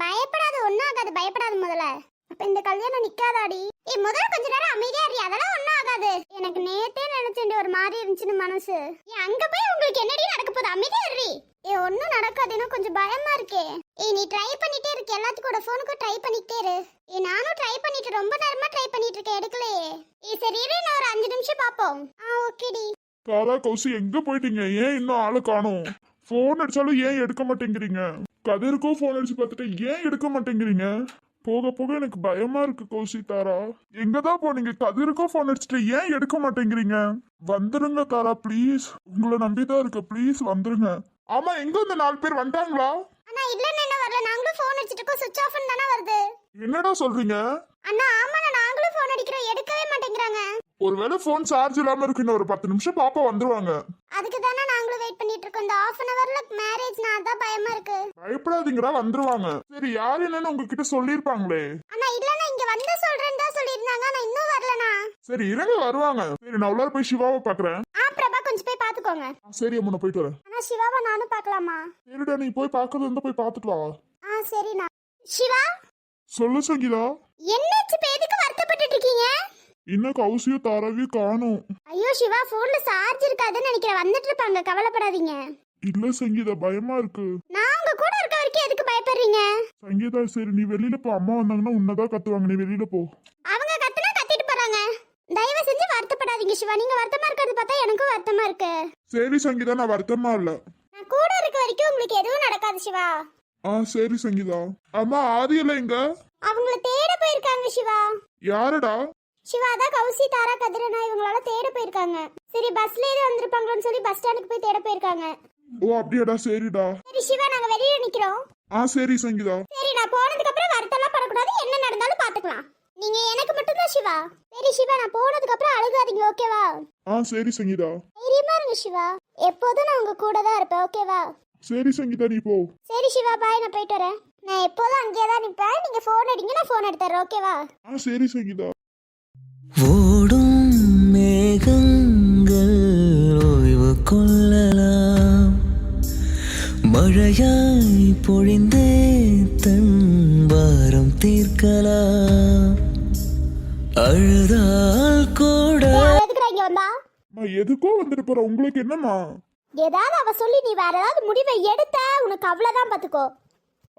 பயப்படாத, ஒண்ணும் ஆகாது, பயப்படாத முதல்ல. அப்ப இந்த கல்யாணம் நிக்காதாடி? முதல்ல கொஞ்ச நேரம் அமைதியா இரு, அதெல்லாம் ஒண்ணும் ஆகாது. எனக்கு நேத்தே நினைச்சேன் ஒரு மாதிரி இருந்துச்சுன்னு மனசு. அங்க போய் உங்களுக்கு என்னடி நடக்க போகுது? அமைதியா இரு. ஒண்ணும் நடக்காதுன்னா கொஞ்சம் பயமா இருக்கே. நீ ட்ரை பண்ணிட்டே இருக்க, எல்லாத்துக்கூட போனுக்கும் ட்ரை பண்ணிட்டே இரு. நானும் ட்ரை பண்ணிட்டு ரொம்ப நேரமா ட்ரை பண்ணிட்டு இருக்கேன், எடுக்கலையே. சரி இரு, நான் ஒரு 5 நிமிஷம் பாப்போம். ஓகேடி. தாரா கௌசி எங்க போயிட்டீங்க? ஏன் இன்னும் ஆளை காணோம்? போன் அடிச்சாலும் ஏன் எடுக்க மாட்டேங்கிறீங்க? கதிருக்கும் போன் அடிச்சு பார்த்துட்டு ஏன் எடுக்க மாட்டேங்கிறீங்க? போக போக எனக்கு பயமா இருக்கு கௌசி. தாரா எங்கதான் போனீங்க? கதிருக்கும் போன் அடிச்சுட்டு ஏன் எடுக்க மாட்டேங்கிறீங்க? வந்துருங்க தாரா ப்ளீஸ், உங்களை நம்பிதான் இருக்க, ப்ளீஸ் வந்துருங்க. ஆமா, எங்க இந்த 4 பேர் வந்தாங்களா? அண்ணா இல்லன்னு என்ன வரல, நாங்களும் போன் அடிச்சிட்டு இருக்கோம், சுவிட்ச் ஆஃப்னு தானே வருது. என்னடா சொல்றீங்க? அண்ணா ஆமாண்ணா, நாங்களும் போன் அடிக்கிறோம், எடுக்கவே மாட்டேங்கிறாங்க. ஒருவேளை போன் சார்ஜ் இல்லாம இருக்கு, இன்னும் ஒரு 10 நிமிஷம் பாப்பா வந்துருவாங்க. அதுக்கு தானே நாங்களும் வெயிட் பண்ணிட்டு இருக்கோம். இந்த ½ அன் ஹவர்ல மேரேஜ், நான் தான் பயமா இருக்கு. பயப்படாதீங்கடா, வந்துருவாங்க. சரி, யாரு என்னன்னு உங்ககிட்ட சொல்லிருப்பாங்களே. அண்ணா இல்லண்ணா, இங்க வந்து சொல்றேன்னு தான் சொல்லிருந்தாங்க, நான் இன்னும் வரலண்ணா. சரி இருங்க, வருவாங்க. சரி, நான் உள்ளார போய் சிவாவை பாக்குறேன். பிரபா கொஞ்சம் போய் பாத்துக்கோங்க. சரி அம்மா, நான் போயிட்டு வரேன். அண்ணா சிவாவை நானும் பாக்கலாமா? சரிடா, நீ போய் பாக்குறது இருந்தா போய் பாத்துட்டு வா. சரிண்ணா. சிவா சொல்லு சங்கீதா. என்னாச்சு? எதுக்கு வருத்தப்பட்டுட்டு இருக்கீங்க? இன்னும் கௌசியும் தாராவையும் காணோம். ஐயோ சிவா, போன்ல சார்ஜ் இருக்காதுன்னு நினைக்கிறேன், வந்துட்டு இருப்பாங்க, கவலைப்படாதீங்க. இல்ல சங்கீதா, பயமா இருக்கு. நான் உங்க கூட இருக்க வரைக்கும் எதுக்கு பயப்படுறீங்க? சங்கீதா சரி நீ வெளியில போ, அம்மா வந்தாங்கன்னா உன்னதான் கத்துவாங்க, நீ வெளியில போ. அவங்க கத்துனா கத்திட்டு போறாங்க. தயவு செஞ்சு வருத்தப்படாதீங்க சிவா, நீங்க வருத்தமா இருக்கிறது பார்த்தா எனக்கும் வருத்தமா இருக்கு. சரி சங்கீதா, நான் வருத்தமா இல்ல. நான் கூட இருக்க வரைக்கும் உங்களுக்கு எதுவும் நடக்காது சிவா. சரி சங்கீதா. அம்மா ஆதியில எங்க? அவங்கள தேட போயிருக்காங்க சிவா. யாரடா? சிவா தான் கௌசி, தாரா, கதிரனா இவங்களால தேட போயிருக்காங்க. சரி பஸ்ல ஏறி வந்திருப்பாங்களோன்னு சொல்லி பஸ் ஸ்டாண்டுக்கு போய் தேட போயிருக்காங்க. ஓ அப்படியாடா, சரிடா. சரி சிவா, நாங்க வெளியில நிக்கிறோம். சரி சங்கீதா. சரி, நான் போனதுக்கு அப்புறம் வருத்தம்லாம் படக்கூடாது, என்ன நடந்தாலும் பாத்துக்கலாம். நீங்க எனக்கு மட்டும் தான் சிவா. சரி சிவா, நான் போனதுக்கு அப்புறம் அழுகாதீங்க, ஓகேவா? சரி சங்கீதா. தைரியமா இருங்க சிவா, எப்போதும் நான் உங்க கூட தான் இருப்பேன், ஓகேவா? சரி சங்கீதா, நீ போ. சரி சிவா, பாய், நான் போயிட்டு வரேன். நான் எப்போதும் அங்கேயே தான் நிப்பேன், நீங்க போன் அடிங்க, நான் போன் எடுத்துறேன், ஓகேவா? சரி சங்கீதா. ஓடும் மேகங்கள் ஓய்வு கொள்ளலாம், மழையாய் பொழிந்தே தன் பாரம் தீர்க்கலாம், அழுதால் கூட. எதுக்குடா இங்க வந்தா? எதுக்கோ வந்துட்டு போற, உங்களுக்கு என்னம்மா? ஏதாவது அவ சொல்லி நீ வேற ஏதாவது முடிவை எடுத்த உனக்கு அவ்வளவுதான், பாத்துக்கோ.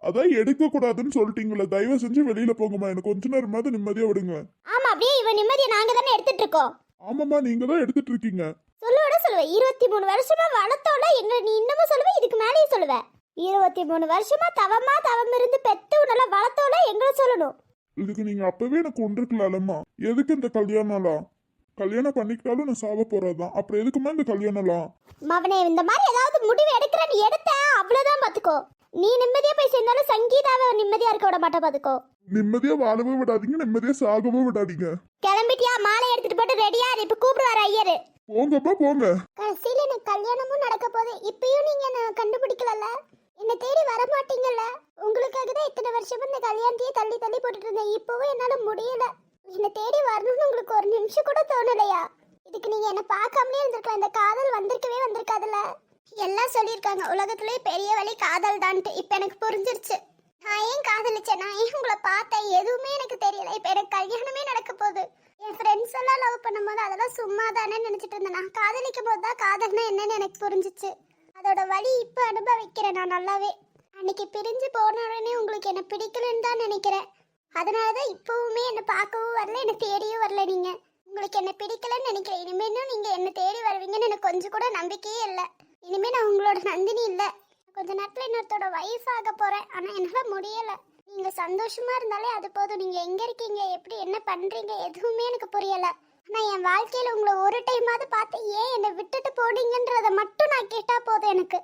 அதான் எடுக்க கூடாதுன்னு சொல்லிட்டீங்களா, தயவு செஞ்சு வெளியில போங்கம்மா, எனக்கு கொஞ்ச நேரமாவது நிம்மதியா விடுங்க. ஆமா, அப்படியே இவன் நிம்மதியை நாங்க தானே எடுத்துட்டு இருக்கோம். ஆமாம்மா, நீங்க தான் எடுத்துட்டு இருக்கீங்க. சொல்லுவ 23 வருஷமா வளர்த்தோட எங்க நீ இன்னமும் சொல்லுவ, இதுக்கு மேலேயும் சொல்லுவ. 23 வருஷமா தவம் இருந்து பெத்து உன்னல வளர்த்தோட எங்களை சொல்லணும். இதுக்கு நீங்க அப்பவே எனக்கு கொண்டிருக்கலாம்மா. எதுக்கு இந்த கல்யாணம்லாம்? கல்யாணம் பண்ணிக்கிட்டாலும் நான் சாவ போறதுதான், அப்புறம் எதுக்குமா இந்த கல்யாணம்லாம்? மவனே, இந்த மாதிரி ஏதாவது முடிவு எடுக்கிற நீ எடுத்த அவ்வளவுதான், பாத்துக்கோ. நீ நிம்மதியா போய் சேர்ந்தாலும் சங்கீதாவை நிம்மதியா இருக்க விட மாட்டா, பாத்துக்கோ. நிம்மதியா வாழவும் விடாதீங்க, நிம்மதியா சாகவும் விடாதீங்க. கிளம்பிட்டியா? மாலை எடுத்துட்டு போட்டு ரெடியா இரு, இப்ப கூப்பிடுவாரு ஐயரு. போங்கப்பா போங்க. கடைசியில எனக்கு கல்யாணமும் நடக்க போகுது, இப்பயும் நீங்க என்ன கண்டுபிடிக்கல, என்ன தேடி வர மாட்டீங்கல்ல. உங்களுக்காக தான் இத்தனை வருஷமா இந்த கல்யாணத்தையே தள்ளி தள்ளி போட்டுட்டு இருந்தேன், இப்பவும் என்னால முடியல. என்ன தேடி வரணும்னு உங்களுக்கு ஒரு நிமிஷம் கூட தோணலையா? இதுக்கு நீங்க என்ன பார்க்காமலே இருந்திருக்கலாம், இந்த காதல் வந்திருக்கவே வந்திருக்காதுல்ல. எல்லாம் சொல்லியிருக்காங்க உலகத்திலே பெரிய வழி காதல் தான்ட்டு, இப்ப எனக்கு புரிஞ்சிருச்சு. நான் ஏன் காதலிச்சேன், நான் ஏன் உங்களை பார்த்தேன், எதுவுமே எனக்கு தெரியல. இப்ப எனக்கு கல்யாணமே நடக்க போகுது. என் ஃப்ரெண்ட்ஸ் எல்லாம் லவ் பண்ணும்போது அதெல்லாம் சும்மா தானே நினைச்சிட்டு இருந்தேன். நான் காதலிக்கும் போது தான் காதல்னா என்னன்னு எனக்கு புரிஞ்சிச்சு. அதோட வழி இப்ப அனுபவிக்கிறேன் நான் நல்லாவே. அன்னைக்கு பிரிஞ்சு போன உடனே உங்களுக்கு என்ன பிடிக்கலன்னு தான் நினைக்கிறேன். அதனாலதான் இப்பவுமே என்ன பார்க்கவும் வரல, என்ன தேடியும் வரல. நீங்க உங்களுக்கு என்ன பிடிக்கலன்னு நினைக்கிறேன். இனிமேலும் நீங்க என்ன தேடி வருவீங்கன்னு எனக்கு கொஞ்சம் கூட நம்பிக்கையே இல்லை. இனிமே நான் உங்களோட நந்தினி இல்லை, கொஞ்ச நேரத்துல இன்னொருத்தோட வைஃப் ஆக போறேன். ஆனா என்னால முடியல. நீங்க சந்தோஷமா இருந்தாலே அது போதும். நீங்க எங்க இருக்கீங்க, எப்படி என்ன பண்றீங்க, எதுவுமே எனக்கு புரியல. ஆனா என் வாழ்க்கையில உங்களை ஒரு டைமாவது பார்த்து ஏன் என்னை விட்டுட்டு போனீங்கன்றத மட்டும் நான் கேட்டா போதும் எனக்கு.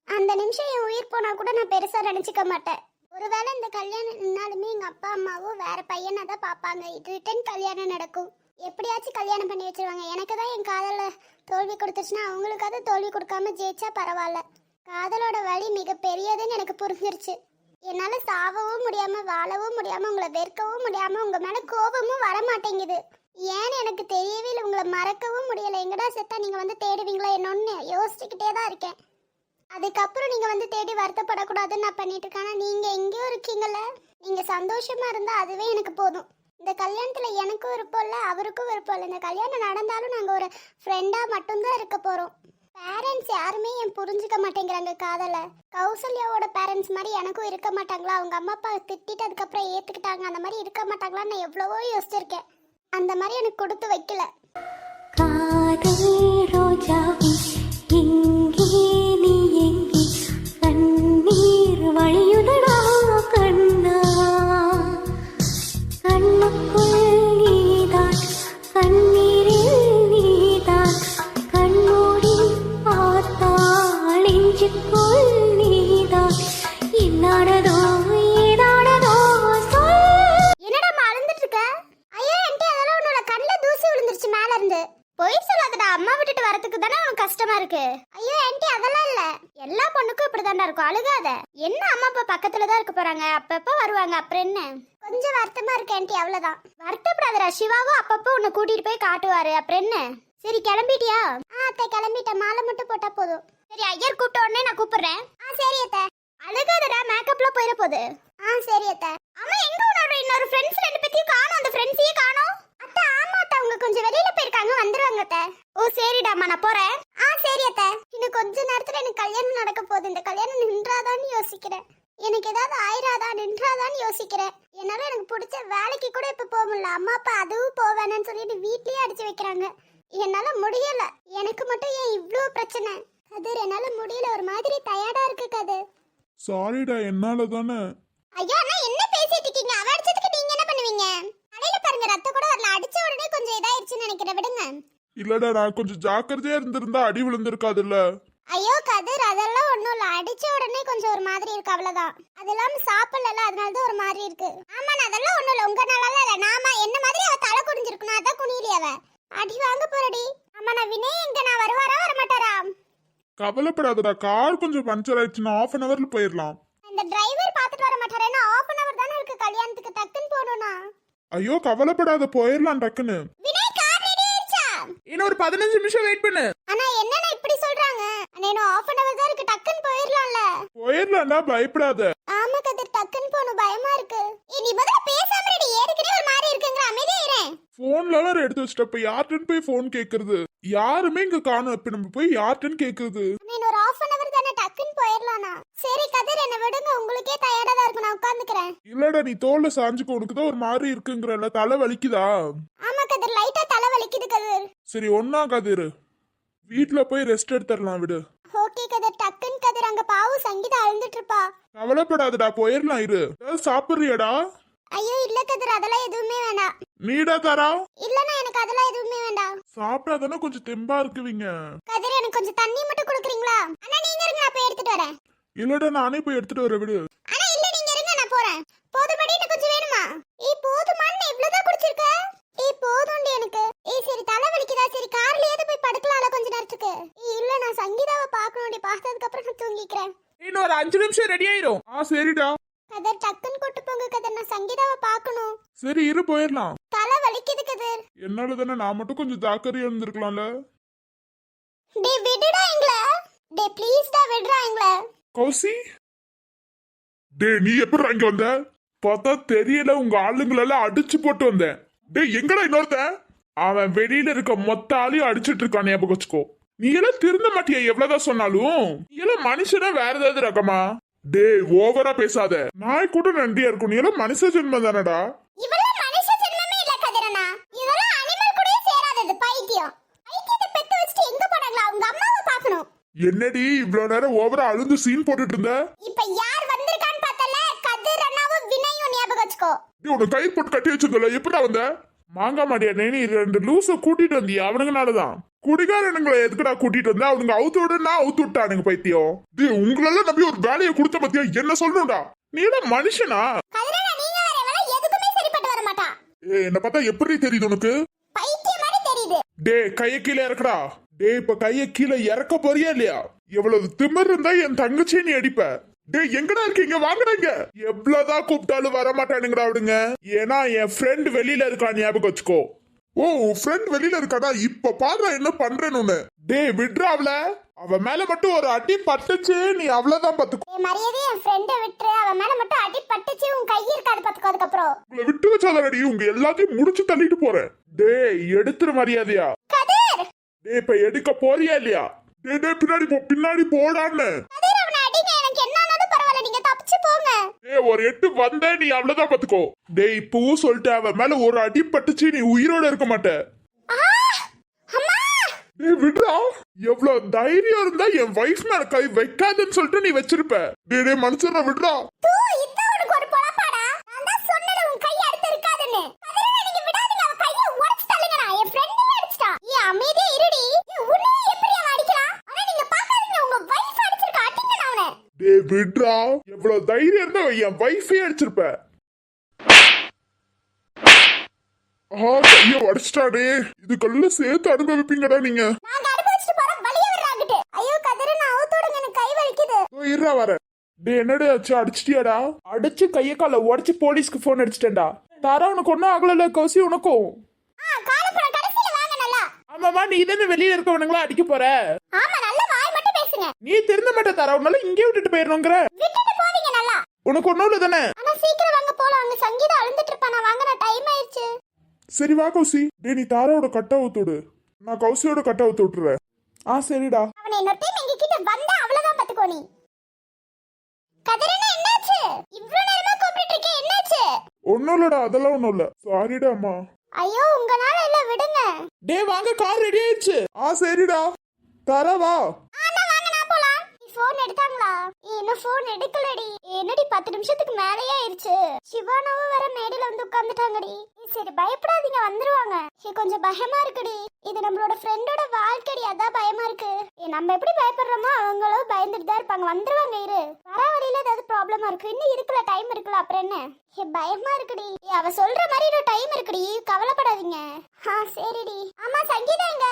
அந்த நிமிஷம் என் உயிர் போனா கூட நான் பெருசா நினைச்சுக்க மாட்டேன். ஒருவேளை இந்த கல்யாணம் நின்னாலுமே எங்க அப்பா அம்மாவும் வேற பையனை தான் பார்ப்பாங்க. இது ரிட்டன் கல்யாணம் நடக்கும், எப்படியாச்சும் கல்யாணம் பண்ணி வச்சிருவாங்க. எனக்கு தான் என் காதல தோல்வி கொடுத்துச்சுன்னா அவங்களுக்காவது தோல்வி கொடுக்காம ஜெயிச்சா பரவாயில்ல. காதலோட வழி மிக பெரியதுன்னு எனக்கு புரிஞ்சிருச்சு. என்னால சாவவும் முடியாம வாழவும் முடியாம உங்களை வெறுக்கவும் முடியாம உங்க மேல கோபமும் வர மாட்டேங்குது. ஏன்னு எனக்கு தெரியவே இல்லை. உங்களை மறக்கவும் முடியல. எங்கடா செத்தா நீங்க வந்து தேடுவீங்களா என்னன்னு யோசிச்சுக்கிட்டே தான் இருக்கேன். அதுக்கப்புறம் நீங்க வந்து தேடி வருத்தப்படக்கூடாதுன்னு நான் பண்ணிட்டு இருக்கேன். ஆனா நீங்க எங்கேயோ இருக்கீங்கல்ல, நீங்க சந்தோஷமா இருந்தா அதுவே எனக்கு போதும். இந்த கல்யாணத்துல எனக்கும் விருப்பம் இல்லை, அவருக்கும் விருப்பம் இல்லை. இந்த கல்யாணம் நடந்தாலும் நாங்க ஒரு ஃப்ரெண்டா மட்டும்தான் இருக்க போறோம். பேரண்ட்ஸ் யாருமே என் புரிஞ்சுக்க மாட்டேங்கிறாங்க காதலை. கௌசல்யாவோட பேரண்ட்ஸ் மாதிரி எனக்கும் இருக்க மாட்டாங்களா? அவங்க அம்மா அப்பா திட்டிட்டு அதுக்கப்புறம் ஏத்துக்கிட்டாங்க, அந்த மாதிரி இருக்க மாட்டாங்களான்னு நான் எவ்வளவோ யோசிச்சிருக்கேன். அந்த மாதிரி எனக்கு கொடுத்து வைக்கல. காதல் ரோஜாவே எங்கே நீ எங்கே கண்ணீர் வழியுதடா கண்ணா கண்ணுக்குள் நீதான் கண்ணீரில் நீதான் கண்மூடி பார்த்தால் நெஞ்சுக்குள் நீதான் என்னானதோ ஏதானதோ சொல். என்னடா அழுந்துட்டு இருக்க? ஐயோ ஆண்டி, அதெல்லாம் உன்னோட கண்ணுல தூசி விழுந்துருச்சு மேல இருந்து. பொய் சொல்லாதடா, அம்மா விட்டுட்டு வரதுக்கு தானே உனக்கு கஷ்டமா இருக்கு. ஐயோ ஆண்டி, அதெல்லாம் இல்ல, எல்லா பொண்ணுக்கும் இப்படிதான்டா இருக்கும், அழுகாத. என்ன அம்மா அப்பா பக்கத்துல தான் இருக்க போறாங்க, அப்பப்ப வருவாங்க, அப்புறம் என்ன? கொஞ்சம் வருத்தமா இருக்கு ஆண்டி, அவ்வளவுதான். வருத்தப்படாதடா, சிவாவும் அப்பப்போ உன்னை கூட்டிட்டு போய் காட்டுவாரு, அப்புறம் என்ன? சரி கிளம்பிட்டியா? அத்தை கிளம்பிட்டேன், மாலை மட்டும் போட்டா போதும். சரி ஐயர் கூப்பிட்ட உடனே நான் கூப்பிடுறேன். சரி அத்தை. அழுகாதடா, மேக்கப்லாம் போயிட போகுது. சரி அத்தை. அம்மா எங்க உன்னோட இன்னொரு ஃப்ரெண்ட்ஸ் 2 பேத்தையும் காணோம், அந்த ஃப்ரெண்ட்ஸையே காணோம். அத்தை ஆமா அத்தை, அவங்க கொஞ்சம் வெளியில போயிருக்காங்க, வந்துருவாங்க அத்தை. ஓ சரிடாமா, நான் போறேன். சரி அத்தை. இன்னும் கொஞ்ச நேரத்துல எனக்கு கல்யாணம் நடக்க போகுது. இந்த கல்யாணம் நின்றாதான்னு யோசிக்கிறேன். எனக்கு ஏதாவது ஆயிராதா நின்றாதான்னு யோசிக்கிறேன். என்னால எனக்கு பிடிச்ச வேலைக்கு கூட இப்ப போக முடியல. அம்மா அப்பா அதுவும் போவேன்னு சொல்லிட்டு வீட்லயே அடிச்சு வைக்கிறாங்க. என்னால முடியல. எனக்கு மட்டும் ஏன் இவ்ளோ பிரச்சனை? கதிர், என்னால முடியல, ஒரு மாதிரி டயர்டா இருக்கு கதிர். சாரிடா, என்னால தானே. ஐயோ அண்ணா, என்ன பேசிட்டு இருக்கீங்க? அவ அடிச்சதுக்கு நீங்க என்ன பண்ணுவீங்க? கடையில பாருங்க, ரத்தம் கூட வரல, அடிச்ச உடனே கொஞ்சம் இதாயிருச்சுன்னு நினைக்கிறேன், விடுங்க. இல்லடா, நான் கொஞ்சம் ஜாக்கிரதையா இருந்திருந்தா அடி விழுந்திருக்காதுல்ல. ஐயோ கதிர், அதெல்லாம் ஒண்ணும் இல்ல, அடிச்ச உடனே கொஞ்சம் ஒரு மாதிரி இருக்கு, அவ்வளவுதான். அதெல்லாம் சாப்பிடல, அதனாலதான் ஒரு மாதிரி இருக்கு. ஆமா, அதெல்லாம் ஒண்ணும் இல்ல, உங்க நாளால இல்ல. நாம என்ன மாதிரி அவ தலை குடிஞ்சிருக்கணும், அதான் குனியிலே அவ. அடி வாங்க போறடி. ஆமா, நான் வினய் எங்க, நான் வருவாரா வரமாட்டாரா? கவலைப்படாதடா, கார் கொஞ்சம் பஞ்சர் ஆயிடுச்சுன்னா 1/2 hourல போயிடலாம். இந்த டிரைவர் பாத்துட்டு வர மாட்டாரா? என்ன 1/2 hour தானே இருக்கு கல்யாணத்துக்கு, டக்குன்னு போகணும்னா. ஐயோ கவலைப்படாத, போயிடலாம் டக்குன்னு. வினய், கார் ரெடி ஆயிடுச்சா? இன்னும் ஒரு 15 நிமிஷம் வெயிட் பண்ணு. அண்ணா என்னண்ணா இப்படி சொல்றாங்க? அண்ணா இன்னும் 1/2 hour தான் இருக்கு, டக்குன்னு போயிடலாம்ல. போயிடலாம்டா, பயப்படாத. ஆமா கதிர், டக்குன்னு போகணும், பயமா இருக்கு. நீ முதல்ல பேசாம ரெடி, ஏற்கனவே ஒரு மாதிரி இருக்குங்கிற, அமைதியா இருறேன். போன்ல வேற எடுத்து வச்சுட்ட, இப்ப யார்கிட்ட போய் போன் கேக்குறது? யாருமே இங்க காணோம், இப்ப நம்ம போய் யார்கிட்ட கேக்குறது? இன்னும் ஒரு 1/2 hour தானே, டக்குன்னு போயிடலாம்னா. சரி கதிர், என்ன விடுங்க, உங்களுக்கே டயர்டா தான் இருக்கு, நான் உட்காந்துக்கிறேன். இல்லடா, நீ தோல்ல சாஞ்சுக்க, உனக்கு தான் ஒரு மாதிரி இருக்குங்கறல, தலை வலிக்குதா? ஆமா கதிர், லைட்டா தலை வலிக்குது கதிர். சரி ஒன்னா கதிர், வீட்ல போய் ரெஸ்ட் எடுத்துடலாம், விடு. ஓகே கதிர், டக்குன்னு கதிர், அங்க பாவு சங்கீதா அழுந்துட்டு இருப்பா. கவலைப்படாதடா, போயிடலாம், இரு. ஏதாவது சாப்பிடுறியடா? ஐயோ இல்ல கதிர், அதெல்லாம் எதுவுமே வேண்டாம். நீடா தரா? இல்லனா எனக்கு அதெல்லாம் எதுவுமே வேண்டாம். சாப்பிட்டாதானே கொஞ்சம் தெம்பா இருக்குவீங்க. கதிர், எனக்கு கொஞ்சம் தண்ணி மட்டும் குடுக்குறீங்களா? அண்ணா நீங்க இருங்க, நான் போய் எடுத்துட்டு வரேன். இல்லடா, நானே போய் எடுத்துட்டு வரேன், விடு. அண்ணா இல்ல, நீங்க இருங்க, நான் போறேன். போதுமாடி, இன்னும் கொஞ்சம் வேணுமா? போதுமான்னு இவ்வளவுதான் குடிச்சிருக்க? போதும்டி எனக்கு. சரி தலை வலிக்குதா? சரி கார்ல ஏது போய் படுக்கலாம்ல கொஞ்ச நேரத்துக்கு? இல்ல, நான் சங்கீதாவை பார்க்கணும்டி, பார்த்ததுக்கு அப்புறம் நான் தூங்கிக்கிறேன். இன்னும் ஒரு 5 நிமிஷம் ரெடி ஆயிரும். சரிடா. கதிர், டக்குன்னு கூட்டு போங்க கதிர், நான் சங்கீதாவை பார்க்கணும். சரி இரு, போயிடலாம். தலை வலிக்குது கதிர். என்னால தானே, நான் மட்டும் கொஞ்சம் ஜாக்கிரதையா இருந்திருக்கலாம்ல. டேய் விடுடா எங்கள. டேய் ப்ளீஸ் டா, விடுடா எங்கள. கௌசி, டேய் நீ எப்படிடா இங்க வந்த? பார்த்தா தெரியல, உங்க ஆளுங்களெல்லாம் அடிச்சு போட்டு வந்தேன். டேய் எங்கடா இன்னொருத்தன்? அவன் வெளியில இருக்க மொத்த ஆளையும் அடிச்சிட்டு இருக்கான், ஞாபகம் வச்சுக்கோ. நீ எல்லாம் திருந்த மாட்டியா எவ்வளவுதான் சொன்னாலும்? நீ எல்லாம் மனுஷனா வேற ஏதாவது ரகமா? டேய் ஓவரா பேசாத, நாய் கூட நன்றியா இருக்கும், நீ எல்லாம் மனுஷ ஜென்மம் தானடா. இவெல்லாம் மனுஷ ஜென்மமே இல்ல கதிரனா, இதெல்லாம் அனிமல் கூடயே சேராதது, பைத்தியம். பைத்தியத்தை பெத்து வச்சிட்டு எங்க போறாங்களா? அவங்க அம்மாவை பார்க்கணும். என்னடி இவ்வளவு நேரம் ஓவரா அழுந்து சீன் போட்டுட்டு இருந்த? இப்ப யார் வந்திருக்கான்னு பார்த்தல, கதிர் அண்ணாவும் வினயும் ஞாபகம் வச்சுக்கோ. நீ உனக்கு கயிறு போட்டு கட்டி வச்சிருந்தல, எப்படா வந்த? மாங்கா மாடியா நீ 2 லூச கூட்டிட்டு வந்தியா? அவனுங்கனாலதான். குடிகாரனுங்களை எதுக்குடா கூட்டிட்டு வந்தா? அவனுங்க அவுத்து விடுனா அவுத்து விட்டானுங்க, பைத்தியம். உங்களெல்லாம் நம்பி ஒரு வேலையை கொடுத்த பத்தியா? என்ன சொல்லணும்டா? நீ எல்லாம் மனுஷனா? கதிரனா நீங்க வேற வேலை எதுக்குமே சரிப்பட்டு வர மாட்டா. என்ன பார்த்தா எப்படி தெரியுது உனக்கு? பைத்தியம் மாதிரி தெரியுது. டேய் கைய கீழே இறக்குடா. டேய் இப்ப கைய கீழே இறக்க போறியா இல்லையா? எவ்வளவு திமிர் இருந்தா என் தங்கச்சியை நீ அடிப்ப? டேய் எங்கடா இருக்கீங்க? வாங்குறாங்க. எவ்வளவுதான் கூப்பிட்டாலும் வர மாட்டானுங்கடா அவனுங்க. ஏன்னா என் ஃப்ரெண்ட் வெளியில இருக்கான், ஞாபகம் வச்சுக்கோ. ஓ உன் ஃப்ரெண்ட் வெளியில இருக்காடா, இப்ப பாரு என்ன பண்றேன்னு. டேய் விட்றா அவள, அவ மேல மட்டும் ஒரு அடி பட்டுச்சு நீ அவ்வளவுதான் பாத்துக்கோ. ஏய் மரியாதை என் ஃப்ரெண்டை விட்டுரு. அவன் மேல மட்டும் அடி பட்டுச்சு உன் கை இருக்காது பாத்துக்கோ. அதுக்கப்புறம் உங்களை விட்டு வச்சாதடி உங்க எல்லாத்தையும் முடிச்சு தள்ளிட்டு போறேன். டேய் எடுத்துரு மரியாதையா. கதிர் டேய் இப்ப எடுக்க போறியா இல்லையா? டேய் டேய் பின்னாடி போடான்னு. கதிர் அவனை அடிங்க, எனக்கு என்ன ஆனாலும் பரவாயில்ல, நீங்க தப்பிச்சு போங்க. டேய் ஒரு எட்டு வந்த நீ அவ்வளவுதான் பாத்துக்கோ. டேய் இப்பவும் சொல்லிட்டேன், அவ மேல ஒரு அடி பட்டுச்சு நீ உயிரோட இருக்க மாட்ட. அம்மா டேய் விட்றா, எவ்வளவு தைரியம் இருந்தா என் வைஃப் மேல கை வைக்காதுன்னு சொல்லிட்டு நீ வச்சிருப்ப. டேய் டேய் மனுஷன விட்றா. தூ இத உனக்கு ஒரு பொளப்பாடா. நான் தான் சொன்னல உன் கை அடுத்து இருக்காதுன்னு. கதிரே நீங்க விடாதீங்க, அவ கையை உடைச்சு தள்ளுங்கடா. என் ஃப்ரெண்ட் அடிச்சிட்டா. ஏ அமைதியா இருடி. உன்னை எப்படி அவன் அடிக்கிறான்? ஆனா நீங்க பாக்காதீங்க, உங்க வைஃப் அடிச்சிருக்கா. அடிங்க அவனை. டேய் விட்றா, எவ்வளவு தைரியம் இருந்தா என் வைஃபே அடிச்சிருப்ப. கைய உடைச்சிட்டாடே, இதுக்குள்ள சேர்த்து அனுபவிப்பீங்கடா நீங்க. நாங்க அனுபவிச்சிட்டு போறோம், வலிய விடுறாங்கட்டு. ஐயோ கதிரே நான் அவுத்தோடுங்க, எனக்கு கை வலிக்குது. இருடா வர. டேய் என்னடா ஆச்சு, அடிச்சிட்டியாடா? அடிச்சு கைய கால உடைச்சு போலீஸ்க்கு போன் அடிச்சிட்டேன்டா. தாரா உனக்கு ஒன்னும் ஆகல, கௌசி உனக்கும். காலப்புறம் கடைசில வாங்க நல்லா. ஆமாமா, நீ தானே வெளியில இருக்கவனுங்களா அடிக்க போற. ஆமா நல்ல வாய் மட்டும் பேசுங்க. நீ திருந்த மாட்ட தாரா, உன்னால இங்கே விட்டுட்டு போயிடணுங்கிற. விட்டுட்டு போவீங்க நல்லா. உனக்கு ஒண்ணும் இல்ல தானே? ஆனா சீக்கிரம் வாங்க போலாம், அங்க சங்கீதா அழுந்துட்டு இருப்பா. நான் வாங்க, நான் டைம் ஆயிடுச்சு. சரி வா கௌசி. டேய் நீ தாராவோட கட்ட ஊத்துடு, நான் கௌசியோட கட்ட ஊத்து விட்டுறேன். சரிடா. அவனை இன்னொரு டைம் எங்க கிட்ட வந்தா அவ்வளவுதான் பாத்துக்கோ நீ. கதிரண்ணா என்னாச்சு? இவ்ளோ நேரமா கூப்பிட்டு இருக்கேன், என்னாச்சு? ஒண்ணும் இல்லடா, அதெல்லாம் ஒண்ணும் இல்ல. சாரிடா அம்மா. ஐயோ உங்கனால இல்ல, விடுங்க. டேய் வாங்க, கார் ரெடி ஆயிடுச்சு. சரிடா தாரா வா. வாங்க நான் போலாம். போன் எடுத்தாங்களா? இன்னும் போன் எடுக்கலடி. என்னடி 10 நிமிஷத்துக்கு மேலேயே ஆயிருச்சு. சிவானாவும் வேற மேடையில வந்து உட்கார்ந்துட்டாங்கடி. சரி பயப்படாதீங்க, வந்துருவாங்க. கொஞ்சம் பயமா இருக்குடி. இது நம்மளோட ஃப்ரெண்டோட வாழ்க்கைடி, அதான் பயமா இருக்கு. நம்ம எப்படி பயப்படுறோமோ அவங்களும் பயந்துட்டு தான் இருப்பாங்க. வந்துருவாங்க, இரு. வர வழியில ஏதாவது ப்ராப்ளமா இருக்கு, இன்னும் இருக்குல்ல டைம் இருக்குல்ல, அப்புறம் என்ன? பயமா இருக்குடி. அவ சொல்ற மாதிரி இன்னும் டைம் இருக்குடி, கவலைப்படாதீங்க. சரிடி. ஆமா சங்கீதா எங்க?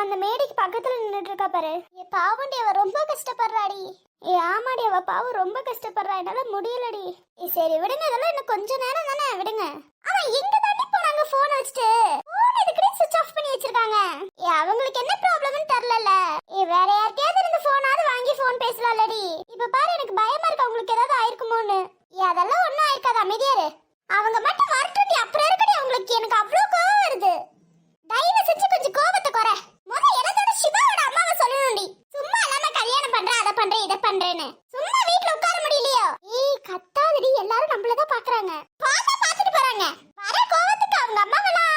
அந்த மேடைக்கு பக்கத்துல நின்னுட்டு இருக்கா பாரு. பாவண்டி, அவ ரொம்ப கஷ்டப்படுறாடி. ஆமாடி, அவ பாவம் ரொம்ப கஷ்டப்படுறா, என்னால முடியலடி. சரி விடுங்க, இதெல்லாம் இன்னும் கொஞ்ச நேரம் தானே, விடுங்க. அவன் எங்க தாண்டி போனாங்க போன் வச்சுட்டு? போன் எதுக்குடி சுவிட்ச் ஆஃப் பண்ணி வச்சிருக்காங்க? அவங்களுக்கு என்ன ப்ராப்ளம்னு தெரியல. வேற யார்கிட்டயாவது இருந்து போனாவது வாங்கி போன் பேசலாம்லடி. இப்ப பாரு, எனக்கு பயமா இருக்கு அவங்களுக்கு ஏதாவது ஆயிருக்குமோன்னு. அதெல்லாம் ஒண்ணும் ஆயிருக்காது, அமைதியாரு. அவங்க மட்டும் வரட்டும்டி, அப்புறம் இருக்கடி அவங்களுக்கு. எனக்கு அவ்வளவு கோவம் வருது. தயவு செஞ்சு கொஞ்சம் கோபத்தை குறை. எனதோட சிவாவோட அம்மாவை சொல்லணும்டி. சும்மா இல்லாம கல்யாணம் பண்ற, அதை பண்றேன், இதை பண்றேன்னு சும்மா வீட்டுல உட்கார முடியலையோ? கத்தாதடி, எல்லாரும் நம்மளதான் பாக்குறாங்க. பாத்துட்டு போறாங்க. வர கோவத்துக்கு அவங்க அம்மாவெல்லாம்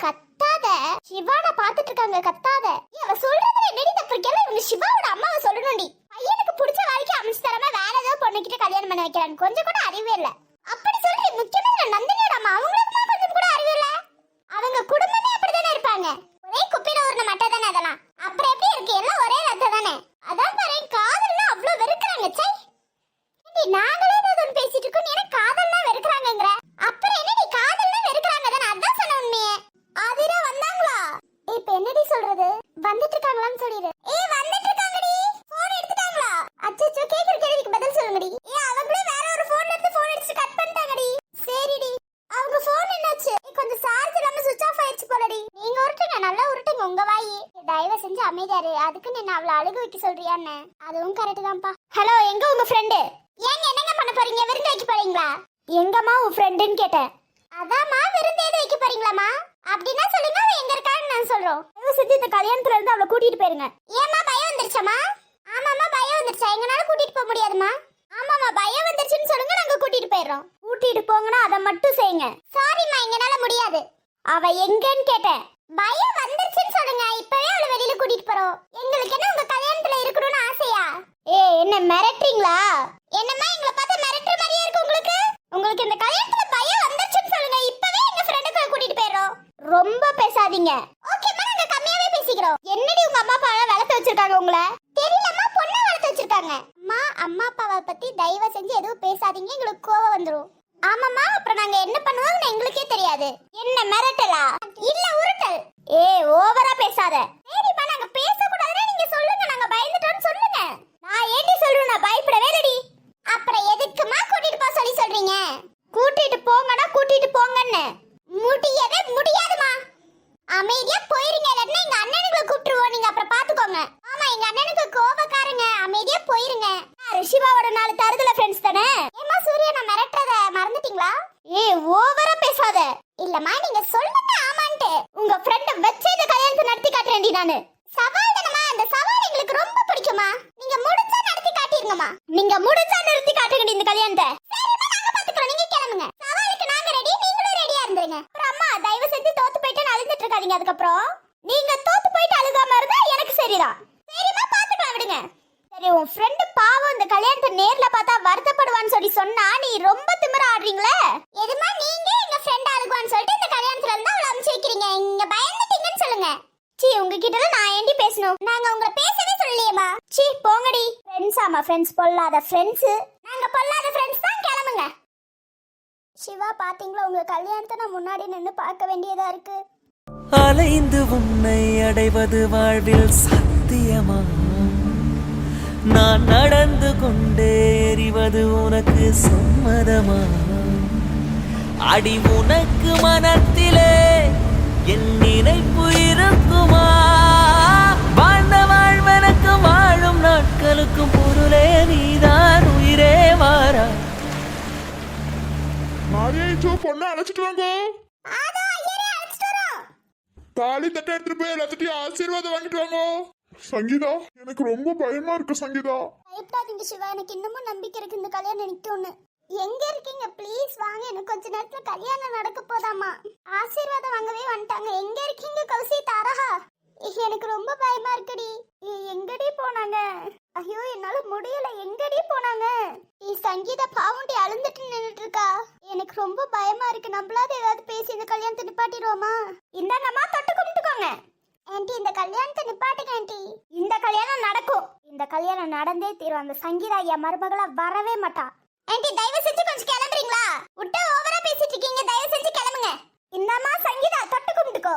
கத்தாத. சிவானா பாத்துட்டு இருக்காங்க, கத்தாத. அவ சொல்றதுல என்னடி தப்பு இருக்கல? இவங்க சிவாவோட அம்மாவை சொல்லணும்டி. பையனுக்கு பிடிச்ச வாழ்க்கை அமைச்சு தராம வேற ஏதோ பொண்ணுகிட்ட கல்யாணம் பண்ண வைக்கிறாங்க. கொஞ்சம் கூட அறிவே இல்ல. அப்படி சொல்றேன். முக்கியமா நந்தினியோட அம்மா, அவங்களுக்கு கொஞ்சம் கூட அறிவே இல்ல. அவங்க குடும்பமே அப்படிதானே இருப்பாங்க. ஒரே குப்பையில ஊர்ன மட்டை தானே அதெல்லாம். அப்புறம் எப்படி இருக்கு? எல்லாம் ஒரே ரத்தம் தானே. அதான் பாரு, காதல்னா அவ்வளவு வெறுக்கிறாங்க. நாங்களே ஏதாவது பேசிட்டு இருக்கோம், நீ எனக்கு காதல்னா வெறுக்கிறாங்கங்கற. அப்புறம் என்ன நீ காதல்னா வெறுக்கிறாங்க தானே? அதான் சொன்ன உண்மையே. ஆதிரா வந்தாங்களா? இப்ப என்னடி சொல்றது? வந்துட்டு இருக்காங்களான்னு சொல்லிடு. வந்துட்டு இருக்காங்கடி. போன் எடுத்துட்டாங்களா? அச்சச்சோ, கேக்குற கேள்விக்கு பதில் சொல்லுங்கடி. அவங்களே வேற ஒரு போன்ல இருந்து போன் அடிச்சு கட் பண்ணிட்டாங்கடி. சரிடி. அவங்க போன் என்னாச்சு? கொஞ்சம் சார்ஜ் இல்லாம சுவிட்ச் ஆஃப் ஆயிடுச்சு போலடி. நீங்க உருட்டுங்க, நல்லா உருட்டுங்க உங்க வாயி. தயவு செஞ்சு அமைதியாரு. அதுக்கு நீ அவளை அழுக வைக்க சொல்றியான்னு? அதுவும் கரெக்ட் தான்ப்பா. ஹலோ, எங்க உங்க ஃப்ரெண்டு? ஏங்க என்னங்க பண்ண போறீங்க? விருந்து வைக்க போறீங்களா? எங்கம்மா உன் ஃப்ரெண்டுன்னு கேட்டேன். அதாம்மா, விருந்து எது வைக்க போறீங்களாமா? அப்படின்னா சொல்லுங்க, அவ எங்க இருக்கான்னு நான் சொல்றோம். தயவு செஞ்சு இந்த கல்யாணத்துல இருந்து அவளை கூட்டிட்டு போயிருங்க. ஏமா பயம் வந்துருச்சாமா? ஆமாமா பயம் வந்துருச்சா? எங்கனால கூட்டிட்டு போக முடியாதுமா? ஆமாமா பயம் வந்துருச்சுன்னு சொல்லுங்க, நாங்க கூட்டிட்டு போயிடுறோம். கூட்டிட்டு போங்கன்னா அதை மட்டும் செய்யுங்க. சாரிம்மா, எங்கனால முடியாது. அவ எங்கன்னு கேட்டேன். பயம் வந்துருச்சுன்னு சொல்லுங்க, இப்பவே அவளை வெளியில கூட்டிட்டு போறோம். எங்களுக்கு என்ன உங்க கல்யாணத்துல இருக்கணும்னு ஆசையா? என்ன மிரட்டுறீங்களா? என்னம்மா எங்களை பார்த்தா மிரட்டுற மாதிரியே இருக்கு உங்களுக்கு? உங்களுக்கு இந்த கல்யாணத்துல பயம் வந்துருச்சுன்னு சொல்லுங்க, இப்பவே எங்க ஃப்ரெண்டுகளை கூட்டிட்டு போயிடுறோம். ரொம்ப பேசாதீங்க. ஓகேம்மா, நாங்க கம்மியாவே பேசிக்கிறோம். என்னடி உங்க அம்மா அப்பா வளர்த்து வச்சிருக்காங்க உங்களை? தெரியலம்மா, பொண்ணா வளர்த்து வச்சிருக்காங்க. அம்மா அப்பாவை பத்தி தயவு செஞ்சு எதுவும் பேசாதீங்க, எங்களுக்கு கோவம் வந்துரும். ஆமாமா, அப்புறம் நாங்க என்ன பண்ணுவோம்னு எங்களுக்கே தெரியாது. என்ன மிரட்டலா இல்ல உருட்டல்? ஓவரா பேசாத. சரிப்பா, நாங்க பேசக்கூடாதுன்னு நீங்க சொல்லுங்க, நாங்க பயந்துட்டோம்னு சொல்லுங்க. நான் ஏண்டி சொல்றேன்? நான் பயப்படவே இல்லடி. அப்புறம் எதுக்குமா கூட்டிட்டு போக சொல்லி சொல்றீங்க? கூட்டிட்டு போங்கனா கூட்டிட்டு போங்கன்னு முடியவே முடியாது. சிவாவோட 4 தருதல ஃப்ரெண்ட்ஸ் தானே. ஏமா சூர்யா நான் மிரட்டறத மறந்துட்டீங்களா? ஓவரா பேசாத. இல்லம்மா நீங்க சொல்லுங்க ஆமான்ட்டு. உங்க ஃப்ரெண்ட வச்சு இந்த கல்யாணத்தை நடத்தி காட்டுறேன்டி நானு. சவால் தானமா, அந்த சவால் எங்களுக்கு ரொம்ப பிடிக்குமா. நீங்க முடிஞ்சா நடத்தி காட்டிருங்கம்மா. நீங்க முடிஞ்சா நிறுத்தி காட்டுங்கடி இந்த கல்யாணத்தை. சரிமா நாங்க பாத்துக்கறோம், நீங்க கிளம்புங்க. சவாலுக்கு நாங்க ரெடி, நீங்களும் ரெடியா இருந்துருங்க. அப்புறம் அம்மா தயவு செஞ்சு தோத்து போயிட்டு அழுதுட்டு இருக்காதீங்க. அதுக்கப்புறம் நீங்க தோத்து போயிட்டு அழுகாம இருந்தா எனக்கு சரிதான். சரிமா பாத்துக்கலாம் விடுங்க. சரி உன் ஃப்ரெண்ட் பாவம் இந்த கல்யாணத்தை நேர்ல பார்த்தா வருத்தப்படுவான்னு சொல்லி சொன்னா நீ ரொம்ப திமிரா ஆடுறீங்களே. எதுமா நீங்க எங்க ஃப்ரெண்ட் அழுகுவான்னு சொல்லிட்டு இந்த கல்யாணத்துல இருந்து அவளை அனுப்பிச்சு வைக்கிறீங்க. இங்க பயந்துட்டீங்கன்னு சொல்லுங்க. சீ உங்ககிட்ட நான் ஏண்டி பேசணும்? நாங்க உங்களை பேசவே சொல்லலையேமா. சீ போங்கடி. ஃப்ரெண்ட்ஸ் ஆமா ஃப்ரெண்ட்ஸ், பொல்லாத ஃப்ரெண்ட்ஸ். நாங்க பொல்லாத ஃப்ரெண்ட்ஸ் தான், கிளம்புங்க. சிவா பாத்தீங்களா, உங்க கல்யாணத்தை நான் முன்னாடி நின்னு பார்க்க வேண்டியதா இருக்கு. அலைந்து உன்னை அடைவது வாழ்வில் சத்தியமா? நான் நடந்து கொண்டே எறிவது உனக்கு சம்மதமா? அடி உனக்கு மனத்திலே என் நினைப்பு இருக்குமா? வாழ்ந்த வாழ்வனுக்கு வாழும் நாட்களுக்கும் பொருளே நீதான், உயிரே மாறா. மாரியாயிச்சோ பொண்ணை அழைச்சிட்டு வாங்க. ஆதா ஐயரே அழைச்சிட்டு வரோம். தாலி தட்டை எடுத்துட்டு போய் எல்லாத்தையும் ஆசீர்வாதம் வாங்கிட்டு வாங்க. சங்கீதா எனக்கு ரொம்ப பயமா இருக்கு சங்கீதா. பயப்படாதீங்க சிவா, எனக்கு இன்னமும் நம்பிக்கை இருக்கு இந்த கல்யாணம் நிக்கும்னு. எங்க இருக்கீங்க ப்ளீஸ் வாங்க, எனக்கு கொஞ்ச நேரத்துல கல்யாணம் நடக்க போதாமா. ஆசீர்வாதம் வாங்கவே வந்துட்டாங்க. எங்க இருக்கீங்க கௌசி தாரகா? எனக்கு ரொம்ப பயமா இருக்குடி. எங்கடி போனாங்க? ஐயோ என்னால முடியல, எங்கடி போனாங்க? சங்கீதா பாவண்டி அழுந்துட்டு நின்னுட்டு இருக்கா. எனக்கு ரொம்ப பயமா இருக்கு. நம்மளாவது ஏதாவது பேசி இந்த கல்யாணத்தை நிப்பாட்டிடுவோமா? இந்தாங்கம்மா தொட்டு கும்பிட்டுக்கோங்க. ஆன்ட்டி இந்த கல்யாணத்தை நிப்பாட்டுங்க ஆன்ட்டி. இந்த கல்யாணம் நடக்கும். இந்த கல்யாணம் நடந்தே தீரும். அந்த சங்கீதா என் மருமகளா வரவே மாட்டா. ஆன்ட்டி தயவு செஞ்சு கொஞ்சம் கிளம்புறீங்களா? விட்டு ஓவரா பேசிட்டு இருக்கீங்க, தயவு செஞ்சு கிளம்புங்க. இந்தம்மா சங்கீதா தொட்டு கும்பிட்டுக்கோ.